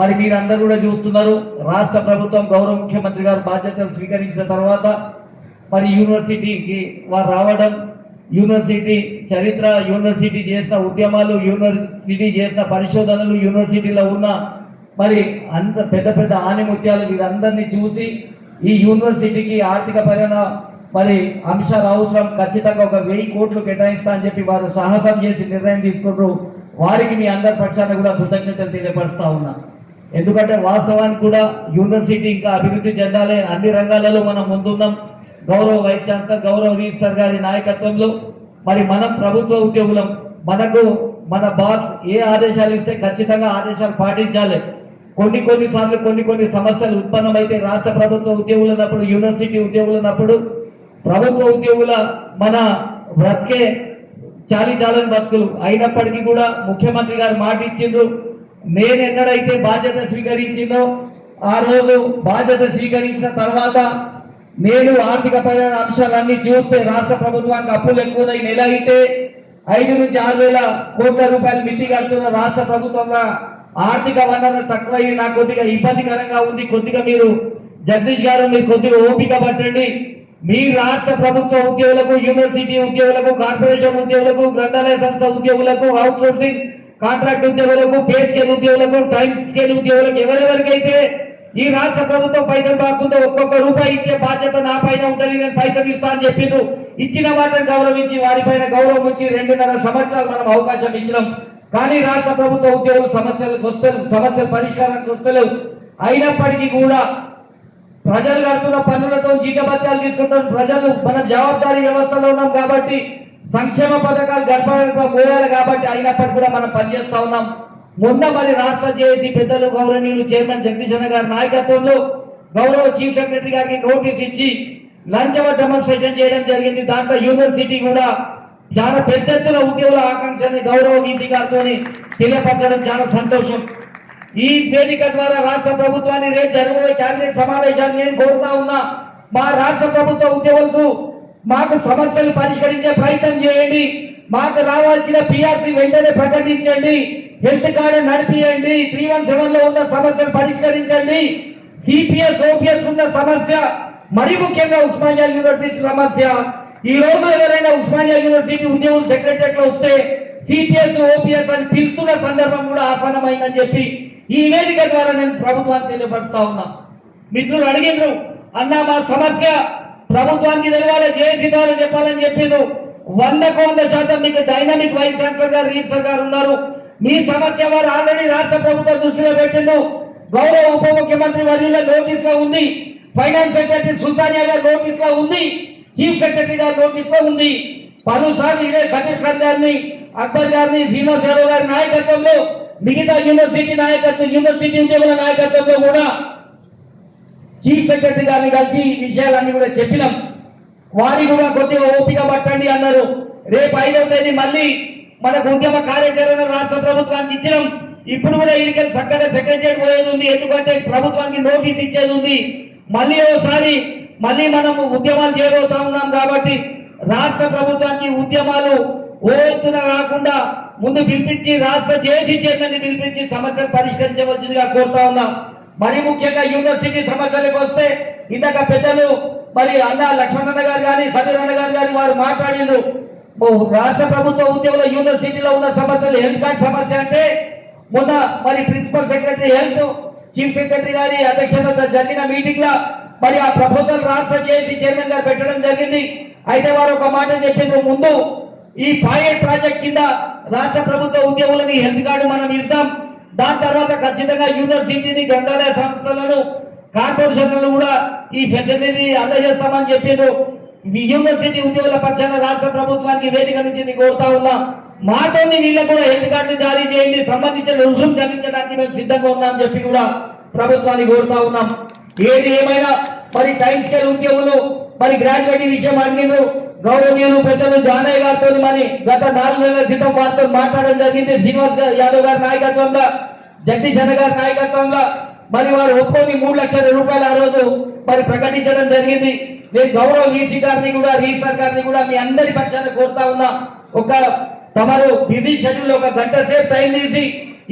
మరి మీరందరూ కూడా చూస్తున్నారు, రాష్ట్ర ప్రభుత్వం గౌరవ ముఖ్యమంత్రి గారు బాధ్యతలు స్వీకరించిన తర్వాత మరి యూనివర్సిటీకి వారు రావడం, యూనివర్సిటీ చరిత్ర, యూనివర్సిటీ చేసిన ఉద్యమాలు, యూనివర్సిటీ చేసిన పరిశోధనలు, యూనివర్సిటీలో ఉన్న మరి అంత పెద్ద పెద్ద ఆనిముత్యాలు వీరందరినీ చూసి ఈ యూనివర్సిటీకి ఆర్థిక పరమైన మరి అంశాలు అవసరం, ఖచ్చితంగా ఒక 1000 కోట్లు కేటాయిస్తా అని చెప్పి వారు సాహసం చేసి నిర్ణయం తీసుకున్నారు. వారికి మీ అందరి పక్షాన కూడా కృతజ్ఞతలు తెలియపరుస్తా ఉన్నా. ఎందుకంటే వాస్తవానికి కూడా యూనివర్సిటీ ఇంకా అభివృద్ధి చెందాలి, అన్ని రంగాలలో మనం ముందున్నాం. గౌరవ వైస్ ఛాన్సలర్, గౌరవ రీసర్ గారి నాయకత్వంలో మరి మనం ప్రభుత్వ ఉద్యోగులం, మనకు మన బాస్ ఏ ఆదేశాలు ఇస్తే ఖచ్చితంగా ఆదేశాలు పాటించాలి. కొన్నిసార్లు కొన్ని సమస్యలు ఉత్పన్నమైతే రాష్ట్ర ప్రభుత్వ ఉద్యోగులు ఉన్నప్పుడు, యూనివర్సిటీ ఉద్యోగులు ఉన్నప్పుడు, ప్రభుత్వ ఉద్యోగుల మన బ్రతికే చాలని బతుకులు అయినప్పటికీ కూడా ముఖ్యమంత్రి గారు మాట ఇచ్చిండ్రు. నేను ఎన్నడైతే బాధ్యత స్వీకరించిందో ఆ రోజు బాధ్యత స్వీకరించిన తర్వాత నేను ఆర్థిక పరమైన అంశాలన్నీ చూస్తే రాష్ట్ర ప్రభుత్వానికి అప్పులు ఎక్కువ నెల అయితే 5 నుంచి 6 వేల కోట్ల రూపాయలు మితి కడుతున్న రాష్ట్ర ప్రభుత్వంగా ఆర్థిక వనరులు తక్కువై నాకు కొద్దిగా ఇబ్బందికరంగా ఉంది. కొద్దిగా మీరు జగదీష్ గారు మీరు కొద్దిగా ఓపిక పట్టండి. మీ రాష్ట్ర ప్రభుత్వ ఉద్యోగులకు, యూనివర్సిటీ ఉద్యోగులకు, కార్పొరేషన్ ఉద్యోగులకు, గ్రంథాలయ సంస్థ ఉద్యోగులకు, అవుట్ సోర్సింగ్ కాంట్రాక్ట్ ఉద్యోగులకు, పే స్కేల్ ఉద్యోగులకు, టైం స్కేల్ ఉద్యోగులకు ఎవరెవరికైతే ఈ రాష్ట్ర ప్రభుత్వం పైసలు కాకుండా ఒక్కొక్క రూపాయి ఇచ్చే బాధ్యత నా పైన ఉంటుంది, నేను పైసలు ఇస్తా అని చెప్పిండు. ఇచ్చిన వాటిని గౌరవించి వారిపైన గౌరవం ఇచ్చి 2.5 సంవత్సరాలు మనం అవకాశం ఇచ్చినాం. కానీ రాష్ట్ర ప్రభుత్వ ఉద్యోగులు సమస్యలు పరిష్కారానికి వస్తలేవు. అయినప్పటికీ కూడా ప్రజలు కడుతున్న పన్నులతో జీతభత్యాలు తీసుకుంటున్న ప్రజలు మనం జవాబాదారీ వ్యవస్థలో ఉన్నాం కాబట్టి సంక్షేమ పథకాలు గడపడాలి కాబట్టి అయినప్పటికీ కూడా మనం పనిచేస్తా ఉన్నాం. మొన్న మరి రాష్ట్ర జేఏసీ పెద్దలు గౌరవనీయులు చైర్మన్ జగదీష్ అన్న గారి నాయకత్వంలో గౌరవ చీఫ్ సెక్రటరీ గారికి నోటీస్ ఇచ్చి లంచవ డెమాన్స్ట్రేషన్ చేయడం జరిగింది. దాంట్లో యూనివర్సిటీ కూడా చాలా పెద్ద ఎత్తున ఉద్యోగుల ఆకాంక్షని గౌరవ వీసీ గారితో తెలియపరచడం చాలా సంతోషం. ఈ వేదిక ద్వారా రాష్ట్ర ప్రభుత్వాన్ని రేపు జరగబోయే కేబినెట్ సమావేశాన్ని నేను కోరుతా ఉన్నా. మా రాష్ట్ర ప్రభుత్వ ఉద్యోగులకు మాకు సమస్యలు పరిష్కరించే ప్రయత్నం చేయండి. మాకు రావాల్సిన పిఆర్సీ వెంటనే ప్రకటించండి. Health card నడిపియండి. 317 లో ఉన్న సమస్యలు పరిష్కరించండి. సిపిఎస్ ఓపీఎస్ ఉన్న సమస్య, మరి ముఖ్యంగా ఉస్మానియా యూనివర్సిటీ సమస్య. ఈ రోజు ఎవరైనా ఉస్మానియా యూనివర్సిటీ ఉద్యోగులు సెక్రటరియట్ లో వస్తే సిపిఎస్ ఓపీఎస్ అని పిలుస్తున్న సందర్భం కూడా ఆసన్నమైందని చెప్పి ఈ వేదిక ద్వారా నేను ప్రభుత్వానికి తెలియపడుతా ఉన్నా. మిత్రులు అడిగిండ్రు, అన్న మా సమస్య ప్రభుత్వానికి తెలవాలి, జేఏసీ ద్వారా చెప్పాలని చెప్పిండ్రు. 100% మీకు డైనామిక్ వైస్ ఛాన్సలర్ గారు, రిజిస్టర్ గారు ఉన్నారు. మీ సమస్య వారు ఆల్రెడీ రాష్ట్ర ప్రభుత్వం దృష్టిలో పెట్టిండు. గౌరవ ఉప ముఖ్యమంత్రి వర్యుల నోటీస్ లో ఉంది, ఫైనాన్స్ సెక్రటరీ సుల్తానియా గారి నోటీస్ లో ఉంది, చీఫ్ సెక్రటరీ గారి నోటీస్ లో ఉంది. పలుసార్లు ఇదే ఖదీర్ ఖాన్ గారిని, అక్బర్ గారిని, శ్రీనివాస్ యాదవ్ గారి నాయకత్వంలో, మిగతా యూనివర్సిటీ ఉద్యోగుల నాయకత్వంలో కూడా చీఫ్ సెక్రటరీ గారిని కలిసి ఈ విషయాలన్నీ కూడా చెప్పినాం. వారి కూడా కొద్దిగా ఓపిక పట్టండి అన్నారు. రేపు 5వ తేదీ మళ్ళీ మనకు ఉద్యమ కార్యాచరణ రాష్ట్ర ప్రభుత్వానికి ఇచ్చినాం. ఇప్పుడు కూడా ఇదికెళ్ళి చక్కగా సెక్రటరియట్ పోయేది ఉంది, ఎందుకంటే ప్రభుత్వానికి నోటీస్ ఇచ్చేది ఉంది. మళ్ళీ ఓసారి మనం ఉద్యమాలు చేయబోతా ఉన్నాం కాబట్టి రాష్ట్ర ప్రభుత్వానికి ఉద్యమాలు ఓ ఎత్తున కాకుండా ముందు పిలిపించి రాష్ట్ర జేఏసీ చైర్మన్ ని పిలిపించి సమస్యలు పరిష్కరించవలసిందిగా కోరుతా ఉన్నాం. మరి ముఖ్యంగా యూనివర్సిటీ సమస్యలకు వస్తే ఇందాక పెద్దలు మరి అన్న లక్ష్మణన్న గారు కానీ సదీర్ అన్న గారు కానీ వారు మాట్లాడిండ్రు. రాష్ట్ర ప్రభుత్వ ఉద్యోగుల యూనివర్సిటీలో ఉన్న సమస్యలు హెల్త్ కార్డ్ సమస్య అంటే మొన్న మరి principal secretary health, chief secretary గారి అధ్యక్షతన జరిగిన మీటింగ్ లో మరి ఆ ప్రపోజల్ రాష్ట్ర జేఏసీ చైర్మన్ గారు పెట్టడం జరిగింది. అయితే వారు ఒక మాట చెప్పిండ్రు, ముందు ఈ పైలట్ ప్రాజెక్ట్ కింద రాష్ట్ర ప్రభుత్వ ఉద్యోగులని హెల్త్ కార్డు మనం ఇస్తాం, దాని తర్వాత ఖచ్చితంగా యూనివర్సిటీని, గ్రంథాలయ సంస్థలను, కార్పొరేషన్లను కూడా ఈ ఫెసిలిటీ అందజేస్తామని చెప్పిండ్రు. యూనివర్సిటీ ఉద్యోగుల పక్షాన రాష్ట్ర ప్రభుత్వానికి వేదిక నుంచి కోరుతా ఉన్నా, మాతోని వీళ్ళకు కూడా హెల్త్ కార్డు జారీ చేయండి, సంబంధించిన రుసుము చెల్లించడానికి మేము సిద్ధంగా ఉన్నామని చెప్పి కూడా ప్రభుత్వాన్ని కోరుతా ఉన్నాం. ఏది ఏమైనా మరి టైం స్కేల్ ఉద్యోగులు మరి గ్రాడ్యుయేట్ విషయం అడిగినారు. గౌరవనీయులు పెద్దలు జానయ్య గారితో మరి గత 4 నెలల క్రితం వారితో మాట్లాడడం జరిగింది. శ్రీనివాస్ యాదవ్ గారి నాయకత్వంలో, జగదీష్ అన్న గారి నాయకత్వంలో మరి వారు ఒక్కోని 3 లక్షల రూపాయలు ఆ రోజు మరి ప్రకటించడం జరిగింది. నేను గౌరవ వీసీ గారిని కూడా, రిజిస్టర్ గారిని కూడా మీ అందరి పక్షాన కోరుతా ఉన్నా, ఒక తమరు బిజీ షెడ్యూల్ ఒక గంట సేపు టైం తీసి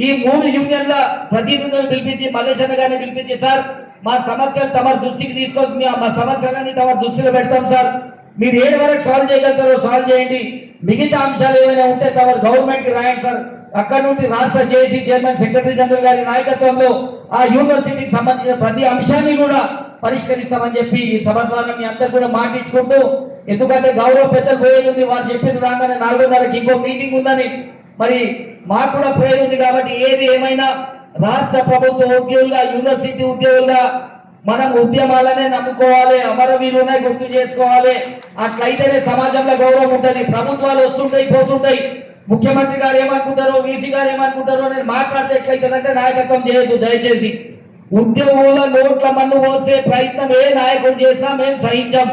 ఈ 3 యూనియన్ల ప్రతినిధులను పిలిపించి, మల్లేశన్న గారిని పిలిపించి, సార్ మా సమస్యలు తమ దృష్టికి తీసుకొని మా సమస్యలని తమ దృష్టిలో పెడతాం సార్, మీరు ఏడు వరకు సాల్వ్ చేయగలుగుతారో సాల్వ్ చేయండి, మిగతా అంశాలు ఏమైనా ఉంటే తమ గవర్నమెంట్ కి రాయండి సార్. అక్కడ నుండి రాష్ట్ర జేఏసీ చైర్మన్, సెక్రటరీ జనరల్ గారి నాయకత్వంలో ఆ యూనివర్సిటీకి సంబంధించిన ప్రతి అంశాన్ని కూడా పరిష్కరిస్తామని చెప్పి ఈ సభ ద్వారా మీ అందరు కూడా మాటించుకుంటూ, ఎందుకంటే గౌరవ పెద్దలు పోయేది ఉంది, వారు చెప్పిన రాగానే 4:30కి ఇంకో మీటింగ్ ఉందని మరి మాకు కూడా పోయేది ఉంది. కాబట్టి ఏది ఏమైనా రాష్ట్ర ప్రభుత్వ ఉద్యోగులుగా, యూనివర్సిటీ ఉద్యోగులుగా మనం ఉద్యమాలనే నమ్ముకోవాలి, అమరవీరులనే గుర్తు చేసుకోవాలి. అట్లయితేనే సమాజంలో గౌరవం ఉంటుంది. ప్రభుత్వాలు వస్తుంటాయి, పోతుంటాయి, ముఖ్యమంత్రి గారు ఏమనుకుంటారో, వీసీ గారు ఏమనుకుంటారో నేను మాట్లాడితే ఎట్లయితుందంటే నాయకత్వం చేయొద్దు దయచేసి. ఉద్యోగుల నోట్ల మన్ను పోసే ప్రయత్నం ఏ నాయకుడు చేసినా మేము సహించాం.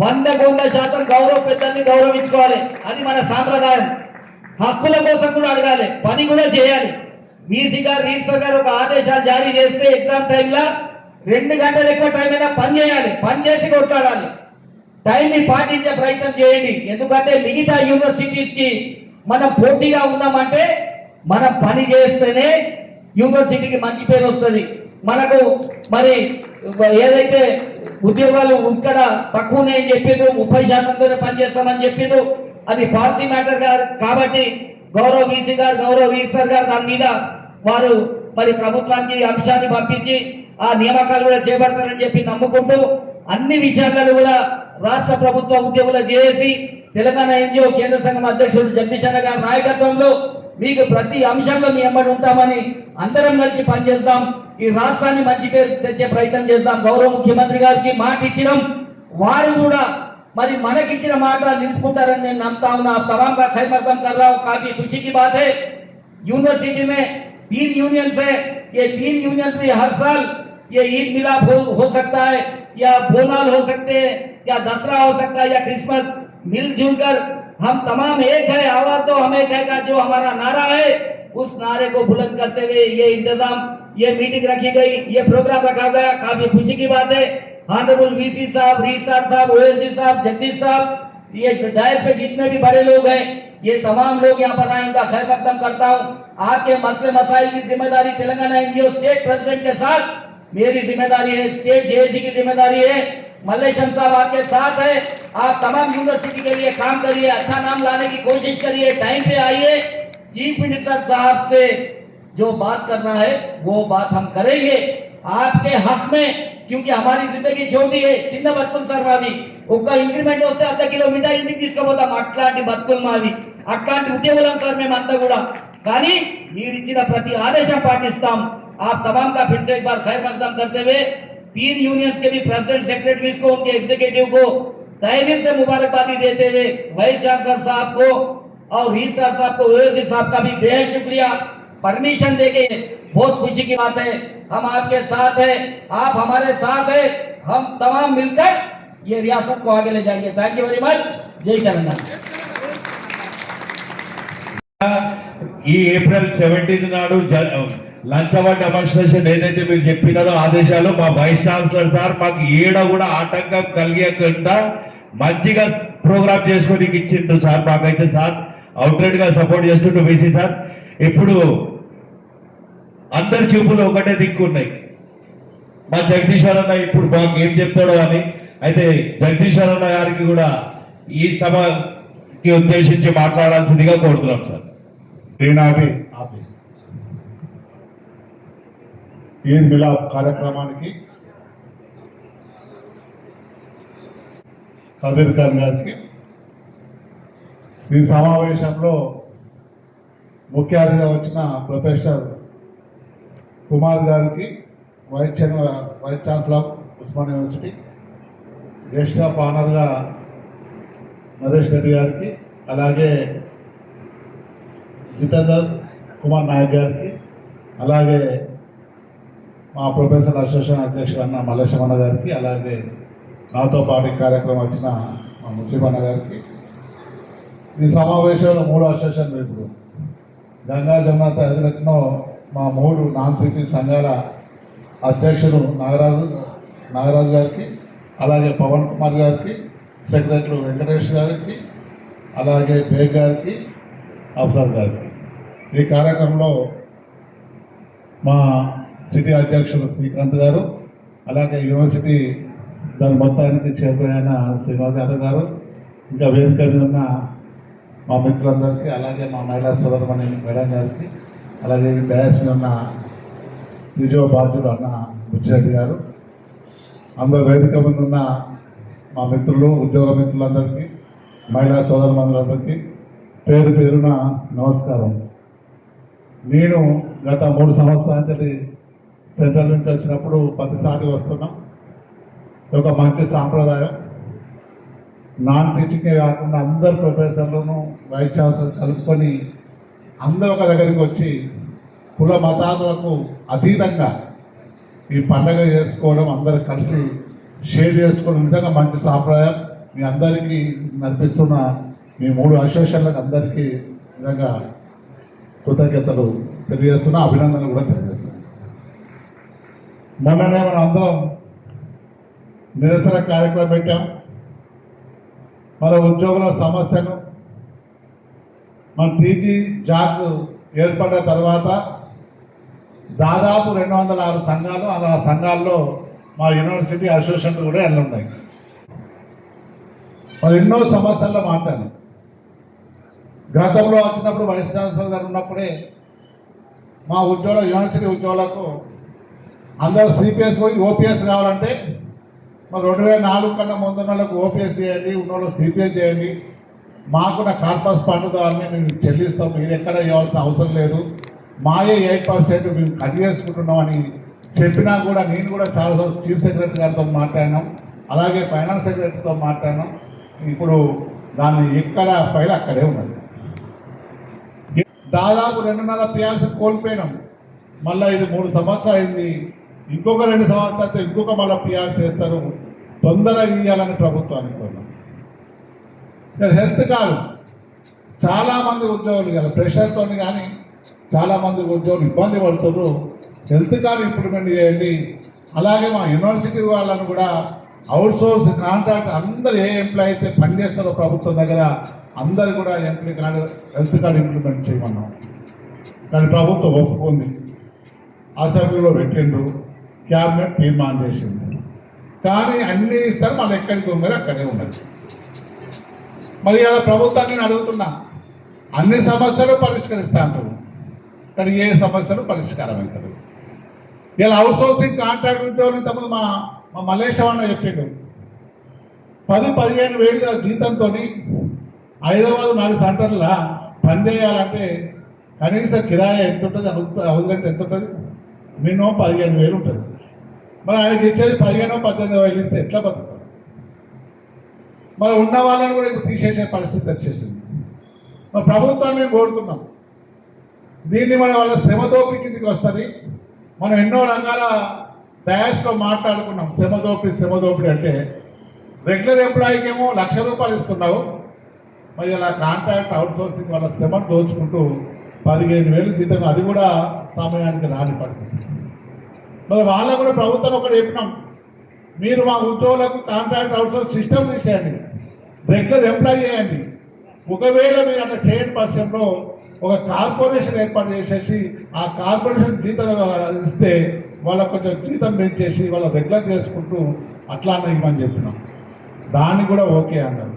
100% గౌరవ పెద్దల్ని గౌరవించుకోవాలి, అది మన సాంప్రదాయం. హక్కుల కోసం కూడా అడగాలి, పని కూడా చేయాలి. వీసీ గారు, రిజిస్టర్ గారు ఒక ఆదేశాలు జారీ చేస్తే ఎగ్జామ్ టైంలో 2 గంటలు ఎక్కువ టైం అయినా పని చేయాలి, పని చేసి కొట్లాడాలి, టైంని పాటించే ప్రయత్నం చేయండి. ఎందుకంటే మిగతా యూనివర్సిటీస్ కి మనం పోటీగా ఉన్నామంటే మనం పని చేస్తేనే యూనివర్సిటీకి మంచి పేరు వస్తుంది. మనకు మరి ఏదైతే ఉద్యోగాలు ఇక్కడ తక్కువనే చెప్పిండ్రు, 30%తోనే పనిచేస్తామని చెప్పిండ్రు, అది పాలసీ మ్యాటర్ కాబట్టి గౌరవ వీసీ గారు, గౌరవ రిజిస్టర్ గారు దాని మీద వారు మరి ప్రభుత్వానికి అంశాన్ని పంపించి ఆ నియామకాలు కూడా చేపడతారని చెప్పి నమ్ముకుంటూ అన్ని విషయాలలో కూడా రాష్ట్ర ప్రభుత్వ ఉద్యోగుల జేఏసీ తెలంగాణ ఎన్జిఓ కేంద్ర సంఘం అధ్యక్షుడు జగదీష్ అన్న గారి నాయకత్వంలో మీకు ప్రతి అంశంలో మీ వెంబడి ఉంటామని అందరం కలిసి పనిచేద్దాం. ఈ రాష్ట్రాన్ని మంచి పేరు తెచ్చే ప్రయత్నం చేద్దాం. గౌరవ ముఖ్యమంత్రి గారికి మాట ఇచ్చినాం, వారు కూడా మరి మనకిచ్చిన మాట నిలుపుకుంటారని నేను నమ్ముతా ఉన్నా. तमाम का खैर मकदम कर रहा हूँ. काफी खुशी की बात है, यूनिवर्सिटी में 3 यूनियंस है. ये 3 यूनियंस में हर साल ये ईद मिलाप हो सकता है, या बोनाल हो सकते हैं, या दसरा हो सकता है, या क्रिसमस. मिलजुल कर हम तमाम एक है. आवाज तो हमें कहेगा, जो हमारा नारा है उस नारे को बुलंद करते हुए ये इंतजाम, ये मीटिंग रखी गई, ये प्रोग्राम रखा गया. काफी खुशी की बात है. ऑनरेबल वीसी साहब, रीसार साहब, ओएसडी साहब, जगदीश साहब, ये डायस पे जितने भी बड़े लोग हैं, ये तमाम लोग यहाँ पर आए, उनका खैर मकदम करता हूँ. आपके मसले मसाइल की जिम्मेदारी तेलंगाना एनजीओ स्टेट प्रेसिडेंट के साथ मेरी जिम्मेदारी है, स्टेट जेएसी की जिम्मेदारी है. मल्लेशम साहब आपके साथ है. आप तमाम यूनिवर्सिटी के लिए काम करिए, अच्छा नाम लाने की कोशिश करिए, टाइम पे आइए. चीफ मिनिस्टर साहब से जो बात करना है वो बात हम करेंगे आपके हक में, क्योंकि हमारी जिंदगी छोटी है. చిన్న బతుకులు సార్ మావి. ఒక్క ఇంక్రిమెంట్ వస్తే అర్ధ కిలోమీటర్ ఇంటికి తీసుకుపోతాం. అట్లాంటి బతుకులు మావి, అట్లాంటి ఉద్యోగులం సార్ మేమంతా కూడా. కానీ మీరు ఇచ్చిన ప్రతి ఆదేశం పాటిస్తాం. आप तमाम का फिर से एक बार खैर मकदम करते हुए 3 यूनियंस के भी प्रेसिडेंट सेक्रेटरीज को, उनके एग्जीक्यूटिव को तहे दिल से मुबारकबादी देते हुए वाइस चांसलर साहब को और रीसर साहब को, ओएसी साहब का भी बेहद शुक्रिया. परमिशन देके बहुत खुशी की बात है. हम आपके साथ हैं, आप हमारे साथ हैं. हम तमाम मिलकर ये रियासत को आगे ले जाएंगे. Thank you very much. जय तेलंगाना.
ఈ ఏప్రిల్ 17 నాడు లంచ్ అవర్ డెమాన్స్ట్రేషన్ ఏదైతే మీరు చెప్పినారో ఆదేశాలు, మా వైస్ ఛాన్సలర్ సార్ మాకు ఏడ కూడా ఆటంకం కలిగకుండా మంచిగా ప్రోగ్రామ్ చేసుకొని ఇచ్చిండ్రు సార్. మాకైతే సార్ అవుట్లెట్ గా సపోర్ట్ చేస్తుంటూ వీసీ సార్. ఇప్పుడు అందరి చూపులు ఒకటే దిక్కున్నాయి, మా జగదీశ్వర్ అన్న ఇప్పుడు మాకు ఏం చెప్తాడో అని. అయితే జగదీశ్వర్ అన్న గారికి కూడా ఈ సభకి ఉద్దేశించి మాట్లాడాల్సిందిగా కోరుతున్నాం సార్.
ఈనాటి ఈద్ మిలాద్ కార్యక్రమానికి కదీర్ ఖాన్ గారికి, ఈ సమావేశంలో ముఖ్య అతిథిగా వచ్చిన ప్రొఫెసర్ కుమార్ గారికి, vice chancellor Osman university, guest of ఆనర్గా నరేష్ రెడ్డి గారికి, అలాగే జితేందర్ కుమార్ నాయక్ గారికి, అలాగే మా ప్రొఫెసర్ అసోసియేషన్ అధ్యక్షుడు అన్న మల్లేశం అన్న గారికి, అలాగే నాతో పాటు కార్యక్రమం వచ్చిన మా మున్సిపల్ అన్న గారికి. ఈ సమావేశంలో 3 అసోసియేషన్లు, ఇప్పుడు గంగా జమున హజరత్లో మా 3 నాన్ టీచింగ్ సంఘాల అధ్యక్షుడు నాగరాజు గారికి, అలాగే పవన్ కుమార్ గారికి, సెక్రటరీ వెంకటేష్ గారికి, అలాగే బేగ్ గారికి, అఫ్జల్ గారికి. ఈ కార్యక్రమంలో మా సిటీ అధ్యక్షుడు శ్రీకాంత్ గారు, అలాగే యూనివర్సిటీ దాని మొత్తానికి చైర్మన్ అయిన శ్రీనివాస్ యాదవ్ గారు, ఇంకా వేదిక మీద ఉన్న మా మిత్రులందరికీ, అలాగే మా మహిళా సోదరమణి మేడం గారికి, అలాగే డయాస్ మీద ఉన్న విజయ బాధ్యుడు అన్న బుచ్చిరెడ్డి గారు, అందులో వేదిక మీద ఉన్న మా మిత్రులు, ఉద్యోగ మిత్రులందరికీ, మహిళా సోదరమణులందరికీ పేరు పేరున నమస్కారం. నేను గత 3 సంవత్సరాల నుంచి సెంట్రల్ నుంచి వచ్చినప్పుడు ప్రతిసారి వస్తున్నాం. ఒక మంచి సాంప్రదాయం. నాన్ టీచింగే కాకుండా అందరు ప్రొఫెసర్లను వైస్ ఛాన్సలర్ కలుపుకొని అందరూ ఒక దగ్గరికి వచ్చి కుల మతాలకు అతీతంగా ఈ పండగ చేసుకోవడం, అందరు కలిసి షేర్ చేసుకోవడం నిజంగా మంచి సాంప్రదాయం. మీ అందరికీ నడిపిస్తున్న మీ 3 అసోసియేషన్లకు అందరికీ నిజంగా కృతజ్ఞతలు తెలియజేస్తున్నా, అభినందనలు కూడా తెలియజేస్తున్నాను. మొన్ననే మనం అందరం నిరసన కార్యక్రమం పెట్టాం. మన ఉద్యోగుల సమస్యను, మన టీజీ జాక్ ఏర్పడిన తర్వాత దాదాపు 206 సంఘాలు, ఆ సంఘాల్లో మా యూనివర్సిటీ అసోసియేషన్లు కూడా ఎన్ని ఉన్నాయి. మరి ఎన్నో సమస్యల్లో మాట్లాడాం. గతంలో వచ్చినప్పుడు వైస్ ఛాన్సలర్ గారు ఉన్నప్పుడే మా యూనివర్సిటీ ఉద్యోగులకు అందరూ సిపిఎస్ పోయి ఓపీఎస్ కావాలంటే మరి 2004 కన్నా ముందు వాళ్ళకు ఓపీఎస్ చేయండి, ఉన్నోళ్ళకి సిపిఎస్ చేయండి, మాకున్న కార్పస్ ఫండ్ అన్నీ మేము చెల్లిస్తాం, మీరు ఎక్కడ ఇవ్వాల్సిన అవసరం లేదు, మాయే 8% మేము కట్ చేసుకుంటున్నామని చెప్పినా కూడా నేను కూడా చాలా చీఫ్ సెక్రటరీ గారితో మాట్లాడినాం, అలాగే ఫైనాన్స్ సెక్రటరీతో మాట్లాడినాం. ఇప్పుడు దాన్ని ఎక్కడ ఫైల్ అక్కడే ఉన్నది. దాదాపు 2.5 పిఆర్సీ కోల్పోయినాం. మళ్ళీ ఇది 3 సంవత్సరాలు అయింది. ఇంకొక 2 సంవత్సరాలతో ఇంకొక మళ్ళీ పిఆర్సీ చేస్తారు. తొందరగా ఇవ్వాలని ప్రభుత్వానికి కోరినాం. హెల్త్ కార్డు చాలామంది ఉద్యోగులు కదా ప్రెషర్తో కానీ చాలామంది ఉద్యోగులు ఇబ్బంది పడుతున్నారు. హెల్త్ కార్డు ఇంప్లిమెంట్ చేయండి. అలాగే మా యూనివర్సిటీ వాళ్ళని కూడా అవుట్ సోర్స్ కాంట్రాక్ట్ అందరు ఏ ఎంప్లాయ్ అయితే పనిచేస్తారో ప్రభుత్వం దగ్గర అందరు కూడా హెల్త్ కార్డు ఇంప్లిమెంట్ చేయమన్నాం. కానీ ప్రభుత్వం ఒప్పుకుంది, అసెంబ్లీలో పెట్టిండ్రు, క్యాబినెట్ తీర్మానం చేసింది. కానీ అన్ని ఇస్తారు, మళ్ళీ ఎక్కడికి ఉన్నది అక్కడే ఉన్నది. మరి అలా ప్రభుత్వాన్ని నేను అడుగుతున్నా, అన్ని సమస్యలు పరిష్కరిస్తా అంటారు, కానీ ఏ సమస్యలు పరిష్కారం అవుతారు? ఇలా అవుట్ సోర్సింగ్ కాంట్రాక్ట్ ఉద్యోగులు ఇంతకుముందు మా మల్లేశ్వరన్న చెప్పిండు, 10-15 వేలు జీతంతో హైదరాబాద్ 4 సెంటర్ల పనిచేయాలంటే కనీస కిరాయి ఎంత ఉంటుంది, హౌస్ రెంట్ ఎంత ఉంటుంది? మినిమం 15 వేలు ఉంటుంది. మరి ఆయనకి ఇచ్చేది 15-18 వేలు ఇస్తే ఎట్లా బతుకుతారు? మరి ఉన్న వాళ్ళని కూడా ఇప్పుడు తీసేసే పరిస్థితి వచ్చేసింది. మరి ప్రభుత్వాన్ని మేము కోరుతున్నాం, దీన్ని మన వాళ్ళ శ్రమదోపిడి కిందికి వస్తుంది. మనం ఎన్నో రంగాల డయాస్లో మాట్లాడుకున్నాం. శ్రమదోపిడి అంటే రెగ్యులర్ ఎంప్లాయీకి ఏమో ₹1,00,000 ఇస్తున్నావు, మరి ఇలా కాంట్రాక్ట్ అవుట్ సోర్సింగ్ వాళ్ళ శ్రమను దోచుకుంటూ 15,000 జీతం, అది కూడా సమయానికి రాని పరిస్థితి. మరి వాళ్ళకు కూడా ప్రభుత్వం ఒకటి చెప్పినాం, మీరు మా ఉద్యోగులకు కాంట్రాక్ట్ అవుట్ సోర్స్ సిస్టమ్ తీసేయండి, రెగ్యులర్ ఎంప్లాయీ చేయండి. ఒకవేళ మీరు అట్లా చేయని పక్షంలో ఒక కార్పొరేషన్ ఏర్పాటు చేసేసి ఆ కార్పొరేషన్ జీతం ఇస్తే వాళ్ళకు కొంచెం జీతం పెంచేసి వాళ్ళ రెగ్యులర్ చేసుకుంటూ అట్లా అన్న ఇవ్వని చెప్పినాం. దాన్ని కూడా ఓకే అన్నారు.